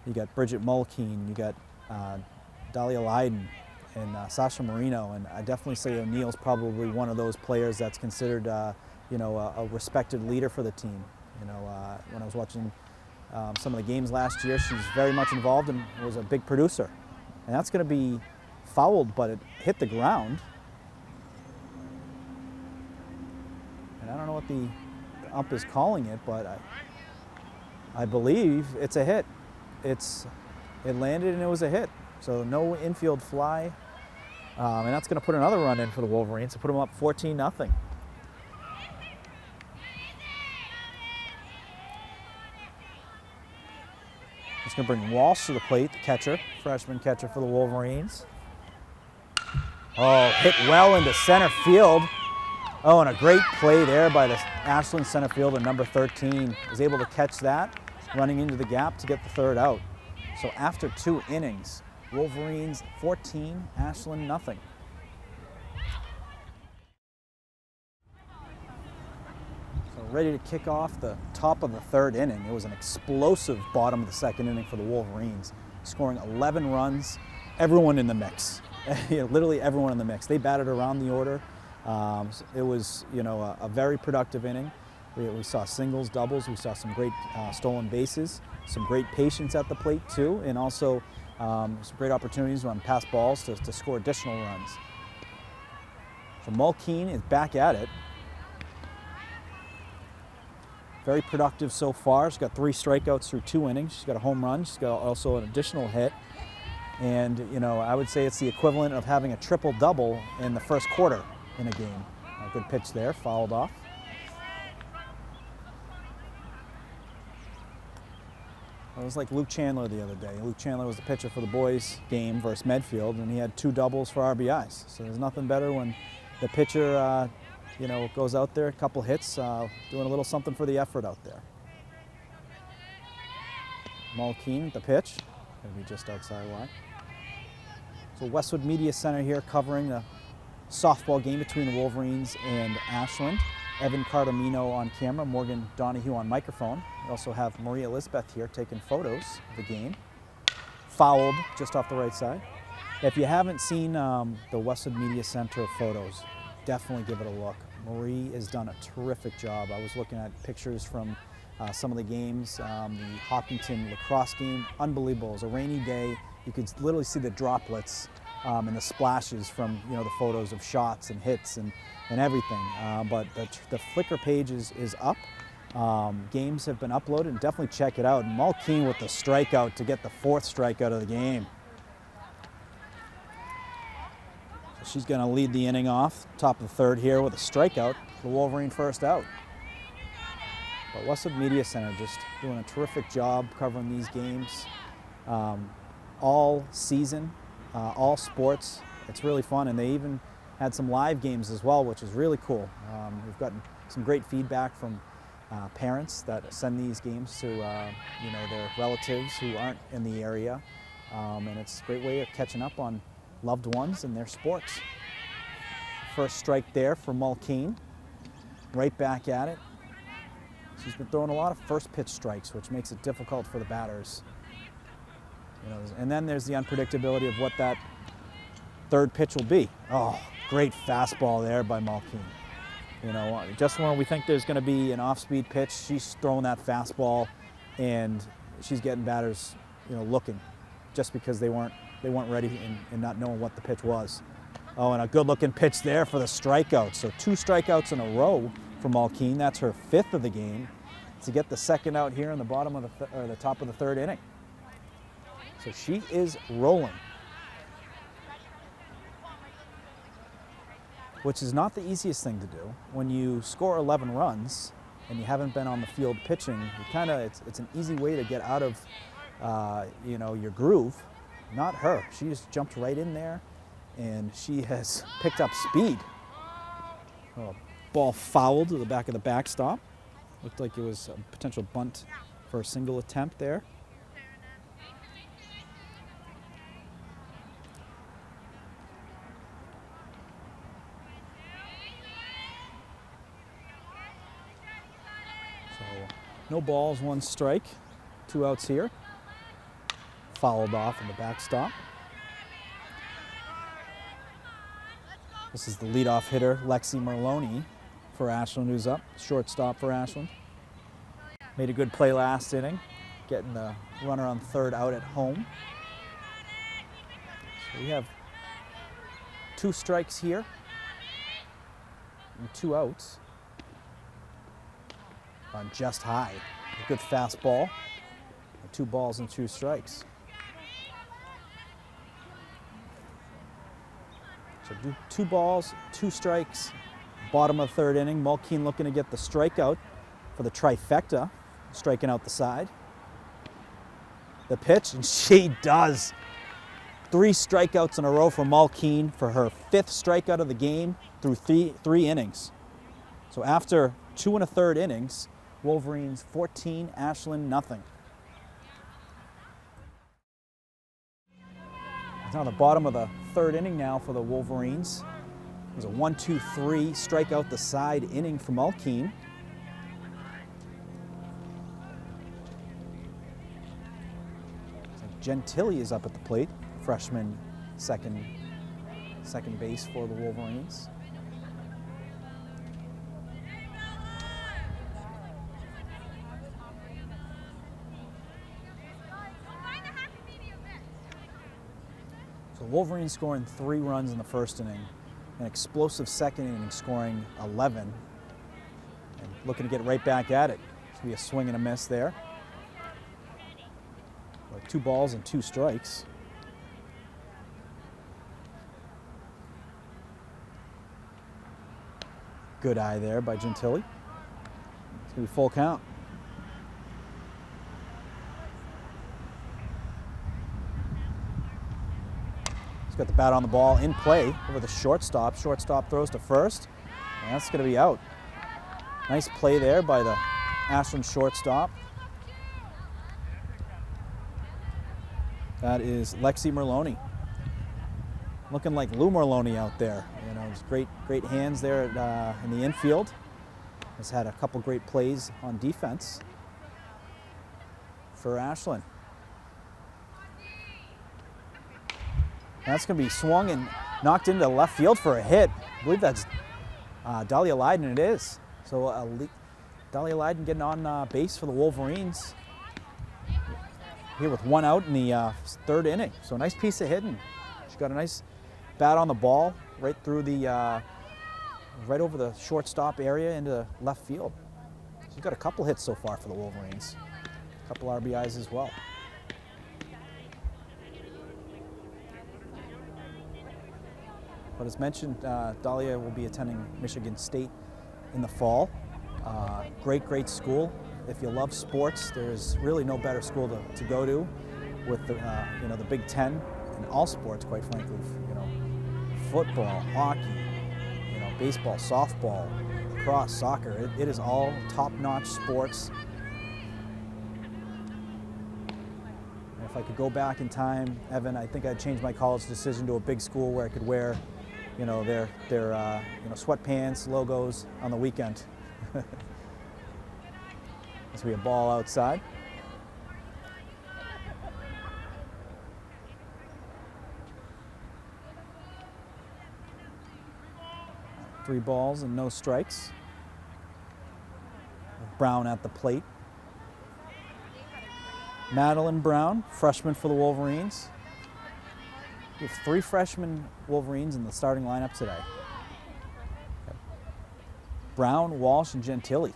Speaker 1: you got Bridget Mulkeen, you got Dahlia Leiden, and Sasha Marino, and I definitely say O'Neill's probably one of those players that's considered, you know, a respected leader for the team. You know, when I was watching some of the games last year, she's very much involved and was a big producer. And that's going to be fouled, but it hit the ground. And I don't know what the ump is calling it, but I believe it's a hit. It landed and it was a hit. So no infield fly. And that's going to put another run in for the Wolverines to put them up 14-0. It's going to bring Walsh to the plate, the catcher, freshman catcher for the Wolverines. Oh, hit well into center field. Oh, and a great play there by the Ashland center fielder, number 13. Was able to catch that, running into the gap to get the 3rd out. So after 2 innings, Wolverines 14, Ashland nothing. So ready to kick off the top of the 3rd inning. It was an explosive bottom of the 2nd inning for the Wolverines, scoring 11 runs, everyone in the mix. Literally everyone in the mix. They batted around the order. It was, you know, a very productive inning. We saw singles, doubles. We saw some great stolen bases, some great patience at the plate too, and also some great opportunities on pass balls to score additional runs. So Mulkeen is back at it. Very productive so far. She's got 3 strikeouts through 2 innings. She's got a home run. She's got also an additional hit. And, you know, I would say it's the equivalent of having a triple-double in the first quarter in a game. A good pitch there, fouled off. It was like Luke Chandler the other day. Luke Chandler was the pitcher for the boys game versus Medfield, and he had 2 doubles for RBIs. So there's nothing better when the pitcher, you know, goes out there, a couple hits, doing a little something for the effort out there. Mulkeen, the pitch, going to be just outside wide. So Westwood Media Center here covering the softball game between the Wolverines and Ashland. Evan Cardamino on camera, Morgan Donahue on microphone. We also have Maria Elizabeth here taking photos of the game. Fouled just off the right side. If you haven't seen the Westwood Media Center photos, definitely give it a look. Marie has done a terrific job. I was looking at pictures from some of the games, the Hopkinton lacrosse game. Unbelievable. It was a rainy day. You could literally see the droplets and the splashes from, you know, the photos of shots and hits and everything. But the Flickr page is up. Games have been uploaded, and definitely check it out. And Mulkeen with the strikeout to get the 4th strikeout of the game. So she's going to lead the inning off, top of the 3rd here with a strikeout, the Wolverine first out. But Westwood Media Center just doing a terrific job covering these games all season, all sports. It's really fun, and they even had some live games as well, which is really cool. We've gotten some great feedback from parents that send these games to you know, their relatives who aren't in the area, and it's a great way of catching up on loved ones and their sports. First strike there for Mulkeen. Right back at it. She's been throwing a lot of first pitch strikes, which makes it difficult for the batters. You know, and then there's the unpredictability of what that third pitch will be. Oh, great fastball there by Mulkeen. You know, just when we think there's going to be an off-speed pitch, she's throwing that fastball, and she's getting batters, you know, looking, just because they weren't ready and not knowing what the pitch was. Oh, and a good-looking pitch there for the strikeout. So 2 strikeouts in a row for Mulkeen. That's her 5th of the game, to get the second out here in the bottom of the top of the 3rd inning. So she is rolling, which is not the easiest thing to do. When you score 11 runs and you haven't been on the field pitching, it's an easy way to get out of you know, your groove. Not her. She just jumped right in there, and she has picked up speed. Oh, ball fouled to the back of the backstop. Looked like it was a potential bunt for a single attempt there. So no balls, 1 strike, 2 outs here. Fouled off in the backstop. This is the leadoff hitter, Lexi Merloni, for Ashland, who's up. Shortstop for Ashland. Made a good play last inning, getting the runner on 3rd out at home. So we have 2 strikes here and 2 outs on just high. A good fastball. 2 balls and 2 strikes. So 2 balls, 2 strikes, bottom of the 3rd inning. Mulkeen looking to get the strikeout for the trifecta, striking out the side. The pitch, and she does. 3 strikeouts in a row for Mulkeen for her 5th strikeout of the game through 3 innings. So after 2 1/3 innings, Wolverines 14, Ashland nothing. It's on the bottom of the 3rd inning now for the Wolverines. It was a 1-2-3 strikeout the side inning for Mulkeen. Gentili is up at the plate, freshman second base for the Wolverines. So Wolverines scoring 3 runs in the 1st inning, an explosive 2nd inning scoring 11, and looking to get right back at it. Should be a swing and a miss there. 2 balls and 2 strikes. Good eye there by Gentili. It's gonna be full count. Got the bat on the ball in play over the shortstop. Shortstop throws to first, and that's going to be out. Nice play there by the Ashland shortstop. That is Lexi Merloni. Looking like Lou Merloni out there. You know, it's great hands there in the infield. Has had a couple great plays on defense for Ashland. That's going to be swung and knocked into left field for a hit. I believe that's Dahlia Leiden, it is. So Dahlia Leiden getting on base for the Wolverines here with 1 out in the 3rd inning. So a nice piece of hitting. She got a nice bat on the ball right through the, right over the shortstop area into left field. She's got a couple hits so far for the Wolverines. A couple RBIs as well. But as mentioned, Dahlia will be attending Michigan State in the fall. Great school. If you love sports, there's really no better school to go to with the, you know, the Big Ten and all sports, quite frankly. You know, football, hockey, you know, baseball, softball, lacrosse, soccer. It is all top-notch sports. And if I could go back in time, Evan, I think I'd change my college decision to a big school where I could wear, their sweatpants, logos on the weekend. This will be a ball outside. Three balls and no strikes. Brown at the plate. Madeline Brown, freshman for the Wolverines. We have 3 freshman Wolverines in the starting lineup today. Brown, Walsh, and Gentili.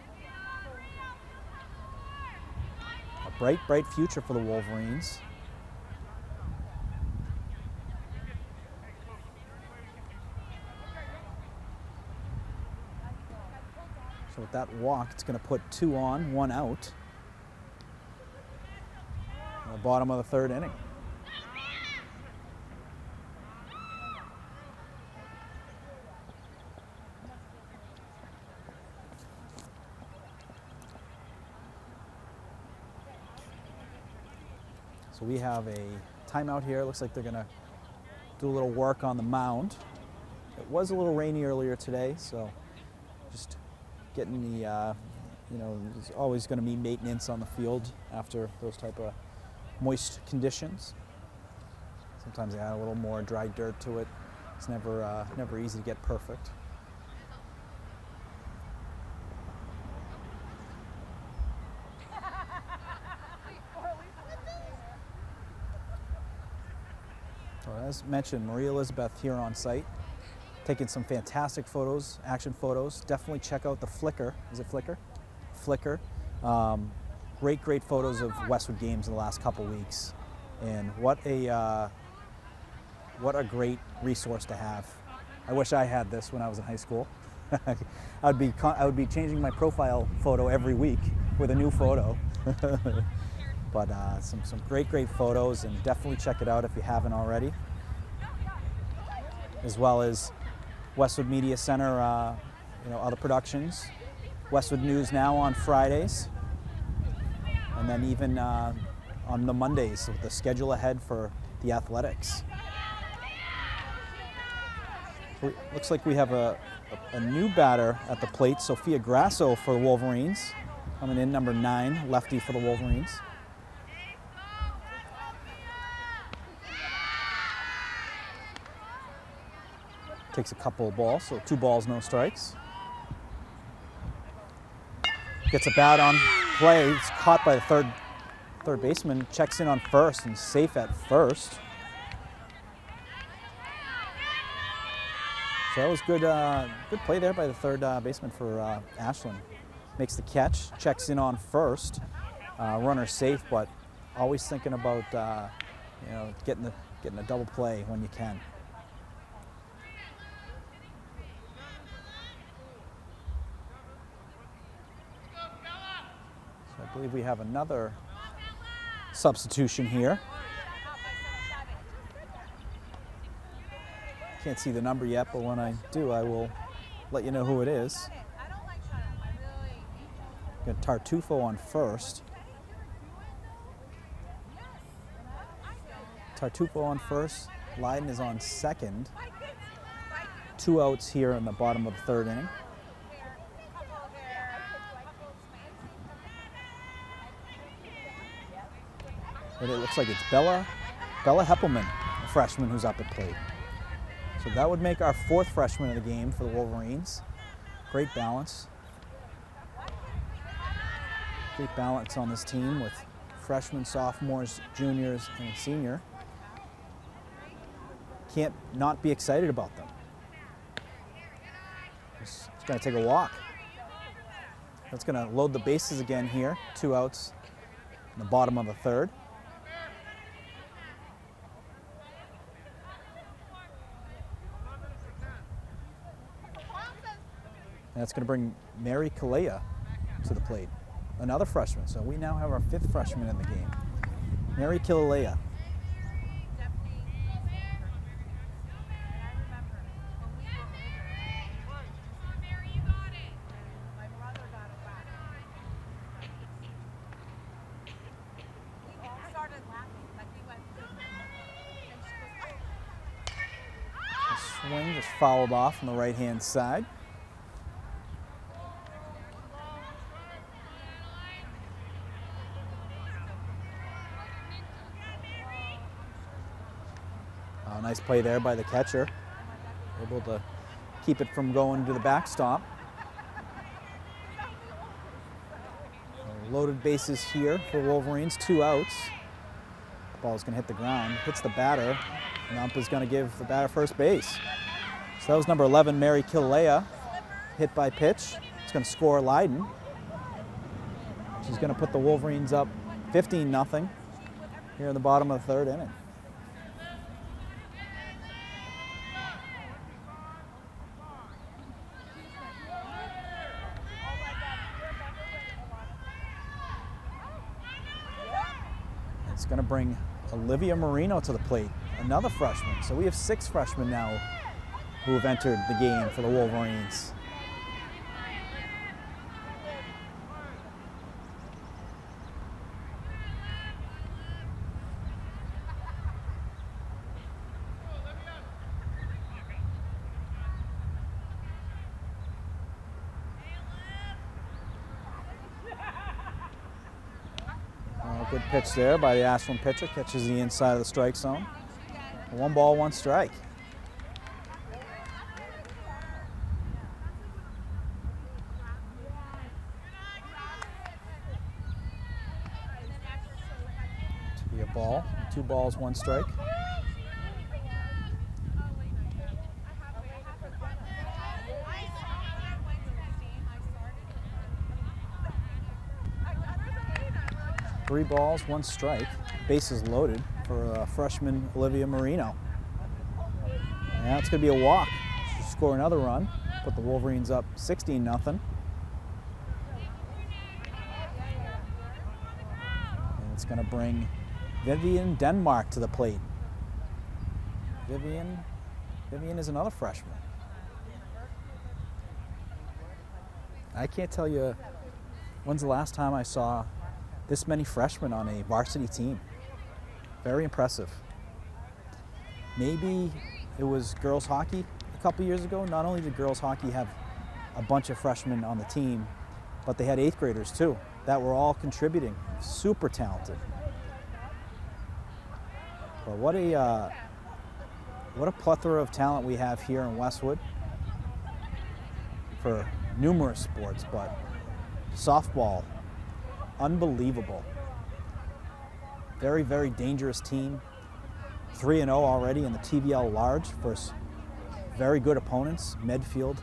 Speaker 1: A bright, bright future for the Wolverines. So with that walk, it's going to put 2 on, 1 out. In the bottom of the 3rd inning. So we have a timeout here. Looks like they're going to do a little work on the mound. It was a little rainy earlier today, so just getting the, there's always going to be maintenance on the field after those type of moist conditions. Sometimes they add a little more dry dirt to it. It's never easy to get perfect. So as mentioned, Maria Elizabeth here on site, taking some fantastic photos, action photos. Definitely check out the Flickr. Is it Flickr? Flickr. Great photos of Westwood games in the last couple weeks, and what a great resource to have. I wish I had this when I was in high school. I would be changing my profile photo every week with a new photo. But some great photos, and definitely check it out if you haven't already. As well as Westwood Media Center, other productions. Westwood News Now on Fridays. And then even on the Mondays, with the schedule ahead for the athletics. Looks like we have a new batter at the plate, Sophia Grasso for the Wolverines. Coming in, number 9, lefty for the Wolverines. Takes a couple of balls, so 2 balls, no strikes. Gets a bat on play. It's caught by the third baseman. Checks in on first and safe at first. So that was good play there by the third baseman for Ashland. Makes the catch, checks in on first. Runner safe, but always thinking about getting a double play when you can. I believe we have another substitution here. Can't see the number yet, but when I do, I will let you know who it is. Got Tartufo on first. Tartufo on first. Leiden is on second. 2 outs here in the bottom of the 3rd inning. And it looks like it's Bella Heppelman, a freshman who's up at plate. So that would make our 4th freshman of the game for the Wolverines. Great balance. Great balance on this team with freshmen, sophomores, juniors, and a senior. Can't not be excited about them. It's going to take a walk. That's going to load the bases again here. 2 outs in the bottom of the 3rd. And that's going to bring Mary Kalea to the plate, another freshman. So we now have our 5th freshman in the game, Mary Kalea. Swing just fouled off on the right-hand side. Oh, nice play there by the catcher. Able to keep it from going to the backstop. Loaded bases here for Wolverines, 2 outs. The ball's going to hit the ground, hits the batter, and ump is going to give the batter first base. So that was number 11, Mary Kilea, hit by pitch. It's going to score Leiden. She's going to put the Wolverines up 15-0 here in the bottom of the 3rd inning. It's going to bring Olivia Marino to the plate, another freshman. So we have 6 freshmen now who have entered the game for the Wolverines. Good pitch there by the Ashland pitcher, catches the inside of the strike zone. 1 ball, 1 strike. To be a ball, 2 balls, 1 strike. Three balls, 1 strike. Bases loaded for freshman Olivia Marino. Now it's going to be a walk. She'll score another run, put the Wolverines up 16-0. And it's going to bring Vivian Denmark to the plate. Vivian is another freshman. I can't tell you when's the last time I saw this many freshmen on a varsity team. Very impressive. Maybe it was girls hockey a couple years ago. Not only did girls hockey have a bunch of freshmen on the team, but they had 8th graders too that were all contributing. Super talented. But what a plethora of talent we have here in Westwood for numerous sports, but softball, unbelievable. Very, very dangerous team. 3-0 already in the TVL Large versus very good opponents, Medfield,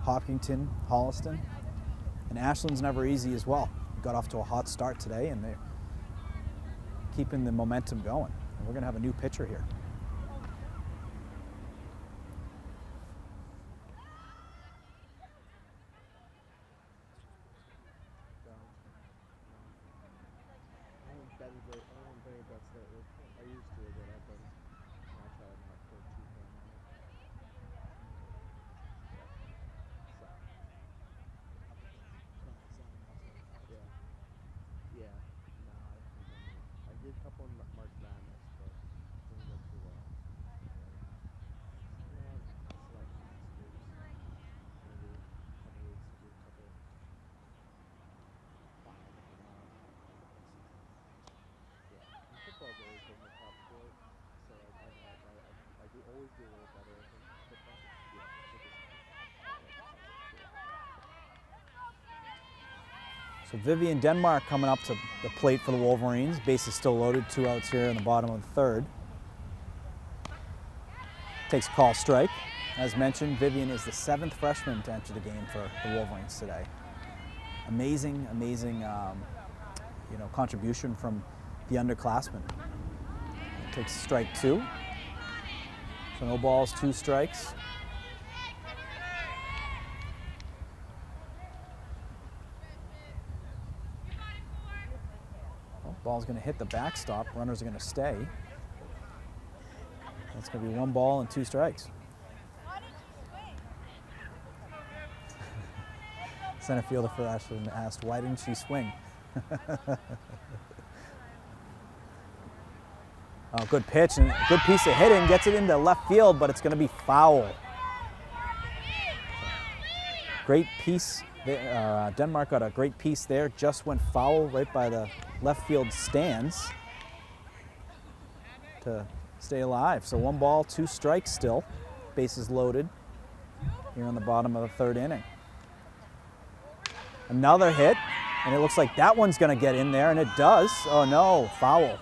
Speaker 1: Hopkinton, Holliston. And Ashland's never easy as well. Got off to a hot start today and they're keeping the momentum going. And we're going to have a new pitcher here. So Vivian Denmark coming up to the plate for the Wolverines. Base is still loaded, 2 outs here in the bottom of the 3rd. Takes a call strike. As mentioned, Vivian is the 7th freshman to enter the game for the Wolverines today. Amazing, contribution from the underclassmen. Takes strike 2. So no balls, 2 strikes. Ball's going to hit the backstop. Runners are going to stay. That's going to be 1 ball and 2 strikes. Center fielder for Ashland asked, why didn't she swing? Oh, good pitch and good piece of hitting. Gets it into left field, but it's going to be foul. Great piece. Denmark got a great piece there. Just went foul right by the left field stands to stay alive. So 1 ball, 2 strikes still. Bases loaded here on the bottom of the 3rd inning. Another hit, and it looks like that one's going to get in there, and it does. Oh no, foul.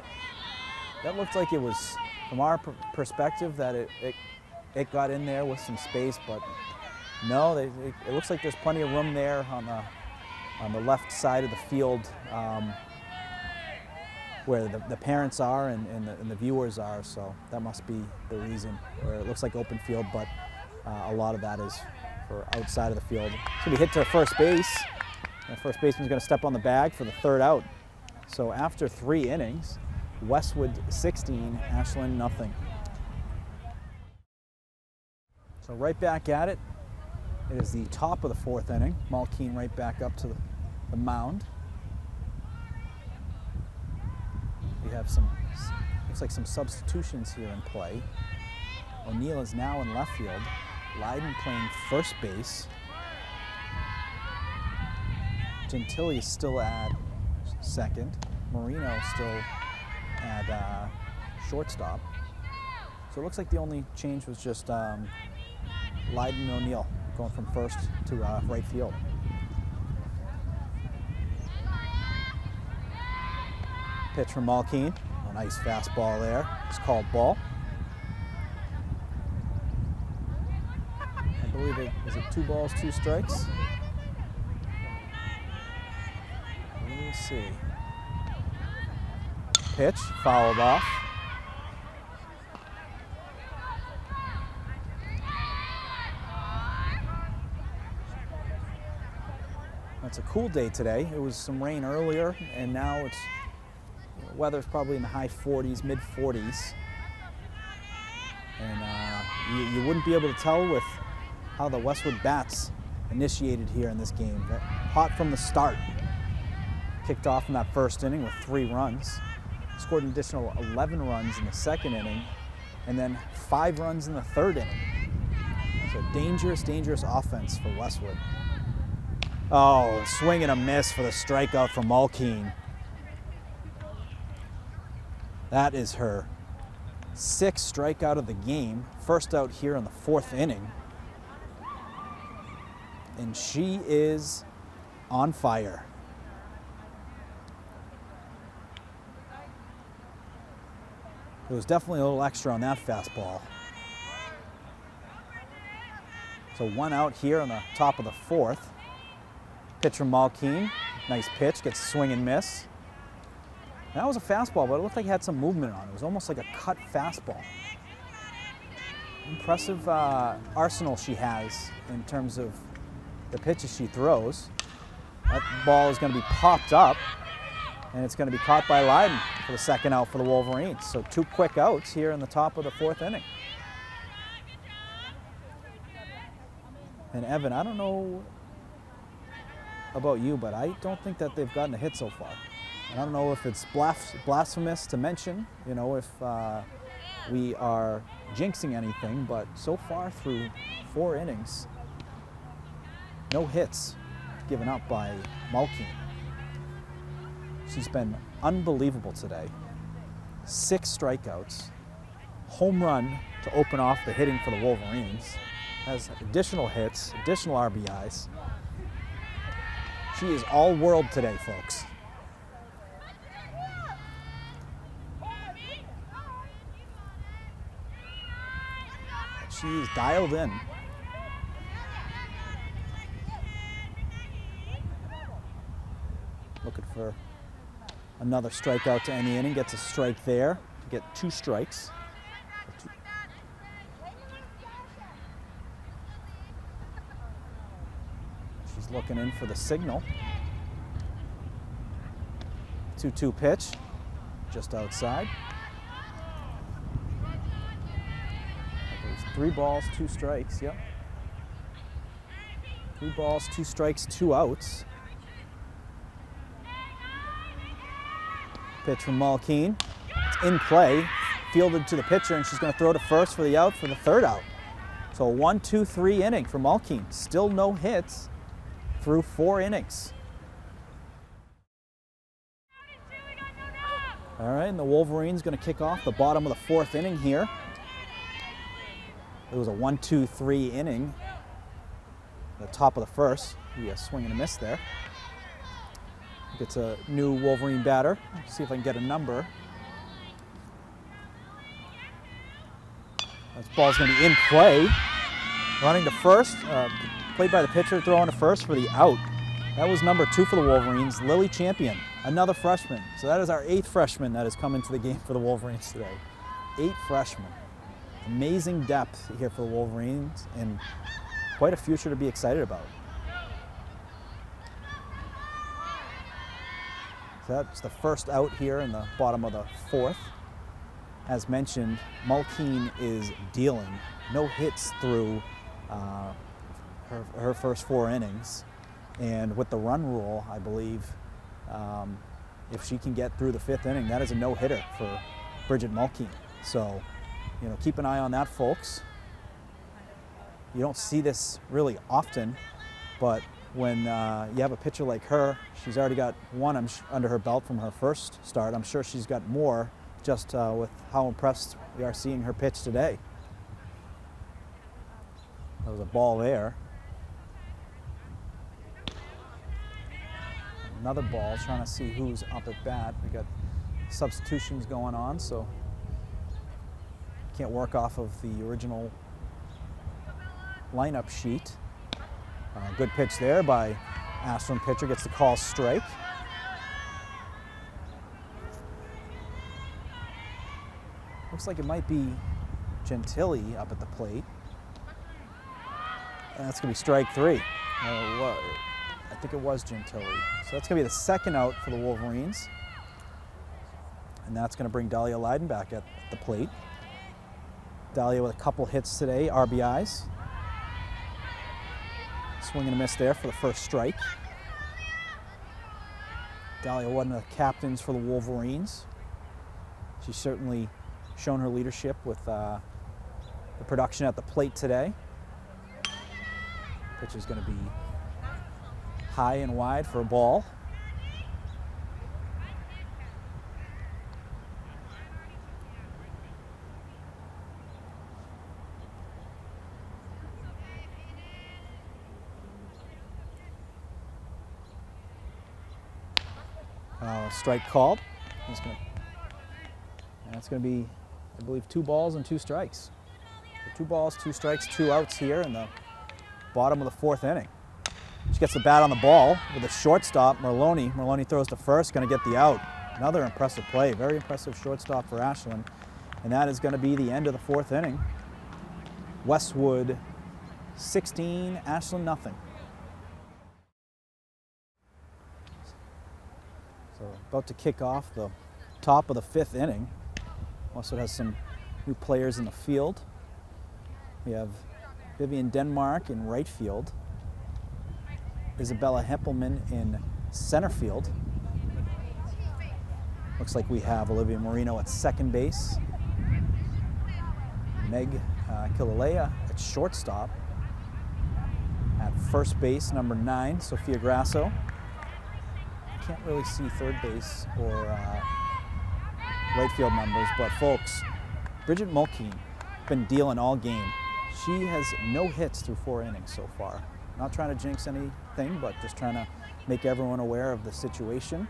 Speaker 1: That looked like it was, from our perspective, that it got in there with some space, but no, it looks like there's plenty of room there on the left side of the field where the parents are and the viewers are, so that must be the reason, where it looks like open field, but a lot of that is for outside of the field. It's going to be hit to first base. The first baseman's going to step on the bag for the 3rd out. So after 3 innings, Westwood 16, Ashland nothing. So right back at it. It is the top of the 4th inning. Malkeen right back up to the mound. We have looks like some substitutions here in play. O'Neill is now in left field. Leiden playing first base. Gentili is still at second. Marino still at shortstop. So it looks like the only change was just Leiden and O'Neill going from first to right field. Pitch from Malkeen. A nice fastball there. It's called ball. I believe it is 2 balls, 2 strikes. Let's see. Pitch fouled off. It's a cool day today. It was some rain earlier, and now it's weather's probably in the high 40s, mid 40s, and you wouldn't be able to tell with how the Westwood Bats initiated here in this game. They're hot from the start. Kicked off in that 1st inning with 3 runs, scored an additional 11 runs in the 2nd inning, and then 5 runs in the 3rd inning. So dangerous, dangerous offense for Westwood. Oh, swing and a miss for the strikeout from Malkeen. That is her 6th strikeout of the game. First out here in the 4th inning. And she is on fire. There was definitely a little extra on that fastball. So 1 out here on the top of the 4th. Pitch from Malkeen. Nice pitch, gets a swing and miss. That was a fastball, but it looked like it had some movement on it. It was almost like a cut fastball. Impressive arsenal she has in terms of the pitches she throws. That ball is going to be popped up, and it's going to be caught by Leiden for the 2nd out for the Wolverines. So 2 quick outs here in the top of the 4th inning. And Evan, I don't know about you, but I don't think that they've gotten a hit so far. And I don't know if it's blasphemous to mention, you know, if we are jinxing anything, but so far through 4 innings, no hits given up by Malkeen. She's been unbelievable today. 6 strikeouts, home run to open off the hitting for the Wolverines, has additional hits, additional RBIs. She is all world today, folks. She is dialed in. Looking for another strikeout to end the inning. Gets a strike there to get 2 strikes. She's looking in for the signal. 2-2 pitch, just outside. There's 3 balls, 2 strikes, yep. 3 balls, 2 strikes, 2 outs. Pitch from Malkeen. It's in play, fielded to the pitcher, and she's going to throw to first for the out for the 3rd out. So a 1-2-3 inning for Malkeen. Still no hits, through 4 innings. All right, and the Wolverines going to kick off the bottom of the 4th inning here. It was a 1-2-3 inning. The top of the 1st, maybe a swing and a miss there. Gets a new Wolverine batter. See if I can get a number. This ball's going to be in play. Running to first, played by the pitcher, throwing to first for the out. That was number 2 for the Wolverines, Lily Champion, another freshman. So that is our 8th freshman that has come into the game for the Wolverines today. 8 freshmen. Amazing depth here for the Wolverines and quite a future to be excited about. So that's the first out here in the bottom of the 4th. As mentioned, Mulkeen is dealing. No hits through her first 4 innings. And with the run rule, I believe, if she can get through the 5th inning, that is a no-hitter for Bridget Mulkeen. So, you know, keep an eye on that, folks. You don't see this really often, but when you have a pitcher like her, she's already got 1 under her belt from her first start. I'm sure she's got more just with how impressed we are seeing her pitch today. There was a ball there. Another ball, trying to see who's up at bat. We got substitutions going on, so can't work off of the original lineup sheet. Good pitch there by Ashland pitcher, gets the call strike. Looks like it might be Gentili up at the plate. And that's going to be strike 3. I think it was Gentili. So that's going to be the 2nd out for the Wolverines. And that's going to bring Dahlia Leiden back at the plate. Dahlia with a couple hits today, RBIs. Swing and a miss there for the first strike. Dahlia, one of the captains for the Wolverines. She's certainly shown her leadership with the production at the plate today. Pitch is going to be high and wide for a ball. Strike called. That's going to be, I believe, 2 balls and 2 strikes. So 2 balls, 2 strikes, 2 outs here in the bottom of the 4th inning. She gets the bat on the ball with a shortstop, Merloni. Merloni throws to first, going to get the out. Another impressive play, very impressive shortstop for Ashland. And that is going to be the end of the 4th inning. Westwood 16, Ashland nothing. So about to kick off the top of the 5th inning. Westwood has some new players in the field. We have Vivian Denmark in right field. Isabella Hempelman in center field. Looks like we have Olivia Marino at second base. Meg Kilalea at shortstop. At first base, number 9, Sophia Grasso. Can't really see third base or right field numbers, but folks, Bridget Mulkeen been dealing all game. She has no hits through 4 innings so far. Not trying to jinx anything, but just trying to make everyone aware of the situation.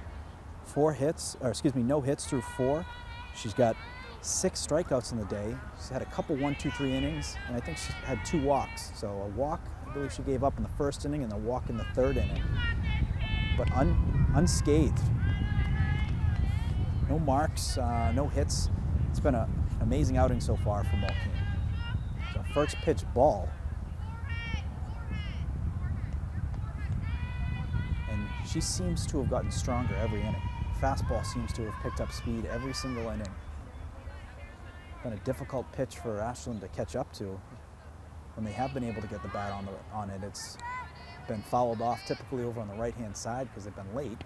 Speaker 1: No hits through 4. She's got 6 strikeouts in the day. She's had a couple 1-2-3 innings, and I think she had 2 walks. So a walk, I believe she gave up in the 1st inning, and a walk in the 3rd inning. But unscathed. No marks, no hits. It's been an amazing outing so far for Mulkeen. So first pitch ball. And she seems to have gotten stronger every inning. Fastball seems to have picked up speed every single inning. Been a difficult pitch for Ashland to catch up to. When they have been able to get the bat on it, it's been fouled off typically over on the right-hand side because they've been late.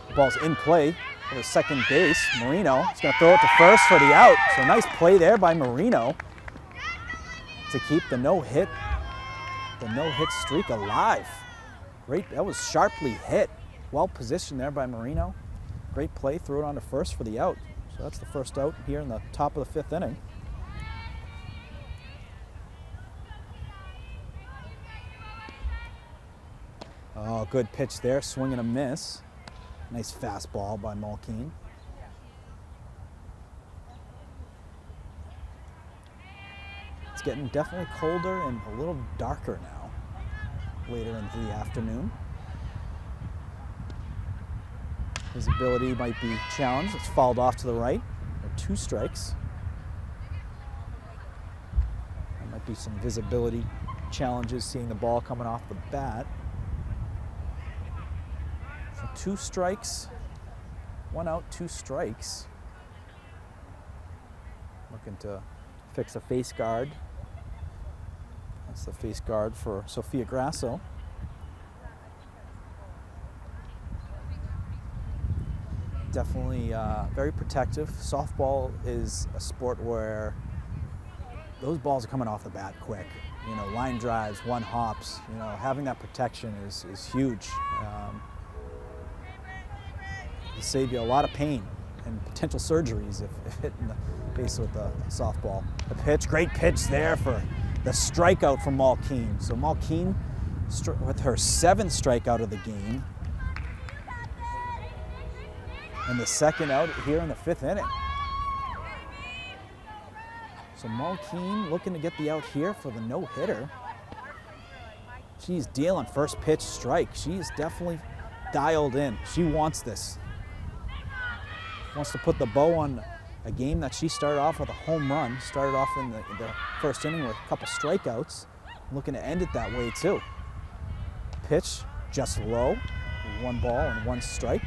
Speaker 1: The ball's in play for the second base. Marino is going to throw it to first for the out. So nice play there by Marino to keep the no-hit streak alive. Great, that was sharply hit. Well positioned there by Marino. Great play, threw it on to first for the out. So that's the first out here in the top of the 5th inning. Oh, good pitch there, swing and a miss. Nice fastball by Malkeen. It's getting definitely colder and a little darker now, later into the afternoon. Visibility might be challenged. It's fouled off to the right. There are 2 strikes. There might be some visibility challenges seeing the ball coming off the bat. So 2 strikes, 1 out, 2 strikes. Looking to fix a face guard. That's the face guard for Sofia Grasso. Definitely very protective. Softball is a sport where those balls are coming off the bat quick. You know, line drives, 1 hops. You know, having that protection is huge. It'll save you a lot of pain and potential surgeries if hit in the face with the softball. The pitch, great pitch there for the strikeout from Malkeen. So Malkeen with her 7th strikeout of the game. And the 2nd out here in the 5th inning. So Malkeen looking to get the out here for the no-hitter. She's dealing first pitch strike. She's definitely dialed in. She wants this. Wants to put the bow on a game that she started off with a home run. Started off in the 1st inning with a couple strikeouts. Looking to end it that way too. Pitch just low. 1 ball and 1 strike.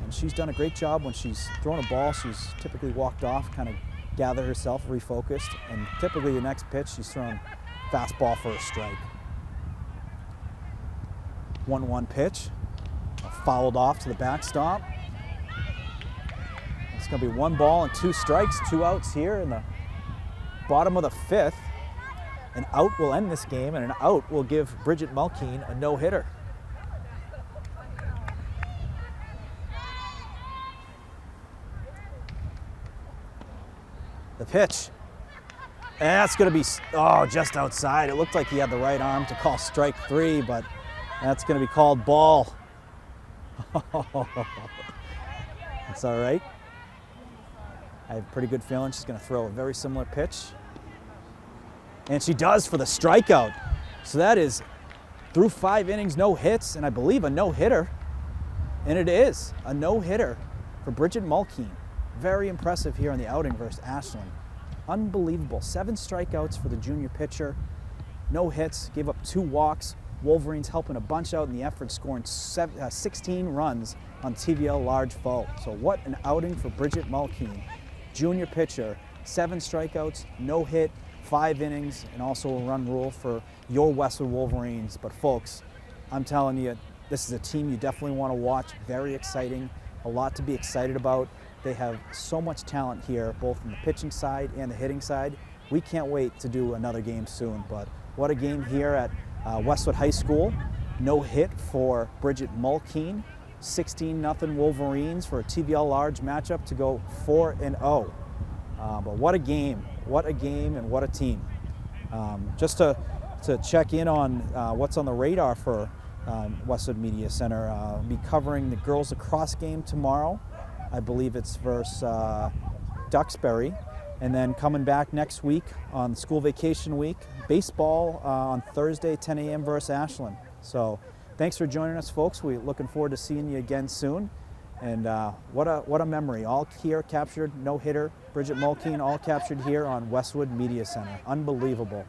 Speaker 1: And she's done a great job when she's thrown a ball. She's typically walked off, kind of gathered herself, refocused, and typically the next pitch she's thrown fastball for a strike. 1-1 pitch, fouled off to the backstop. It's going to be 1 ball and 2 strikes, 2 outs here in the bottom of the 5th. An out will end this game, and an out will give Bridget Malkeen a no-hitter. The pitch. And that's going to be, just outside. It looked like he had the right arm to call strike 3, but that's going to be called ball. That's all right. I have a pretty good feeling she's going to throw a very similar pitch. And she does for the strikeout. So that is through 5 innings, no hits, and I believe a no-hitter. And it is a no-hitter for Bridget Malkeen. Very impressive here in the outing versus Ashland. Unbelievable. 7 strikeouts for the junior pitcher. No hits, gave up 2 walks. Wolverines helping a bunch out in the effort, scoring 16 runs on TVL large foe. So what an outing for Bridget Malkeen. Junior pitcher, 7 strikeouts, no hit, 5 innings, and also a run rule for your Westwood Wolverines. But folks, I'm telling you, this is a team you definitely want to watch. Very exciting, a lot to be excited about. They have so much talent here, both on the pitching side and the hitting side. We can't wait to do another game soon, but what a game here at Westwood High School. No hit for Bridget Malkeen. 16-0 Wolverines for a TVL large matchup to go 4-0. But what a game and what a team. Just to check in on what's on the radar for Westwood Media Center, I'll be covering the girls lacrosse game tomorrow. I believe it's versus Duxbury. And then coming back next week on school vacation week, baseball on Thursday, 10 a.m. versus Ashland. So thanks for joining us, folks. We're looking forward to seeing you again soon. And what a memory. All here captured, no hitter. Bridget Malkeen, all captured here on Westwood Media Center. Unbelievable.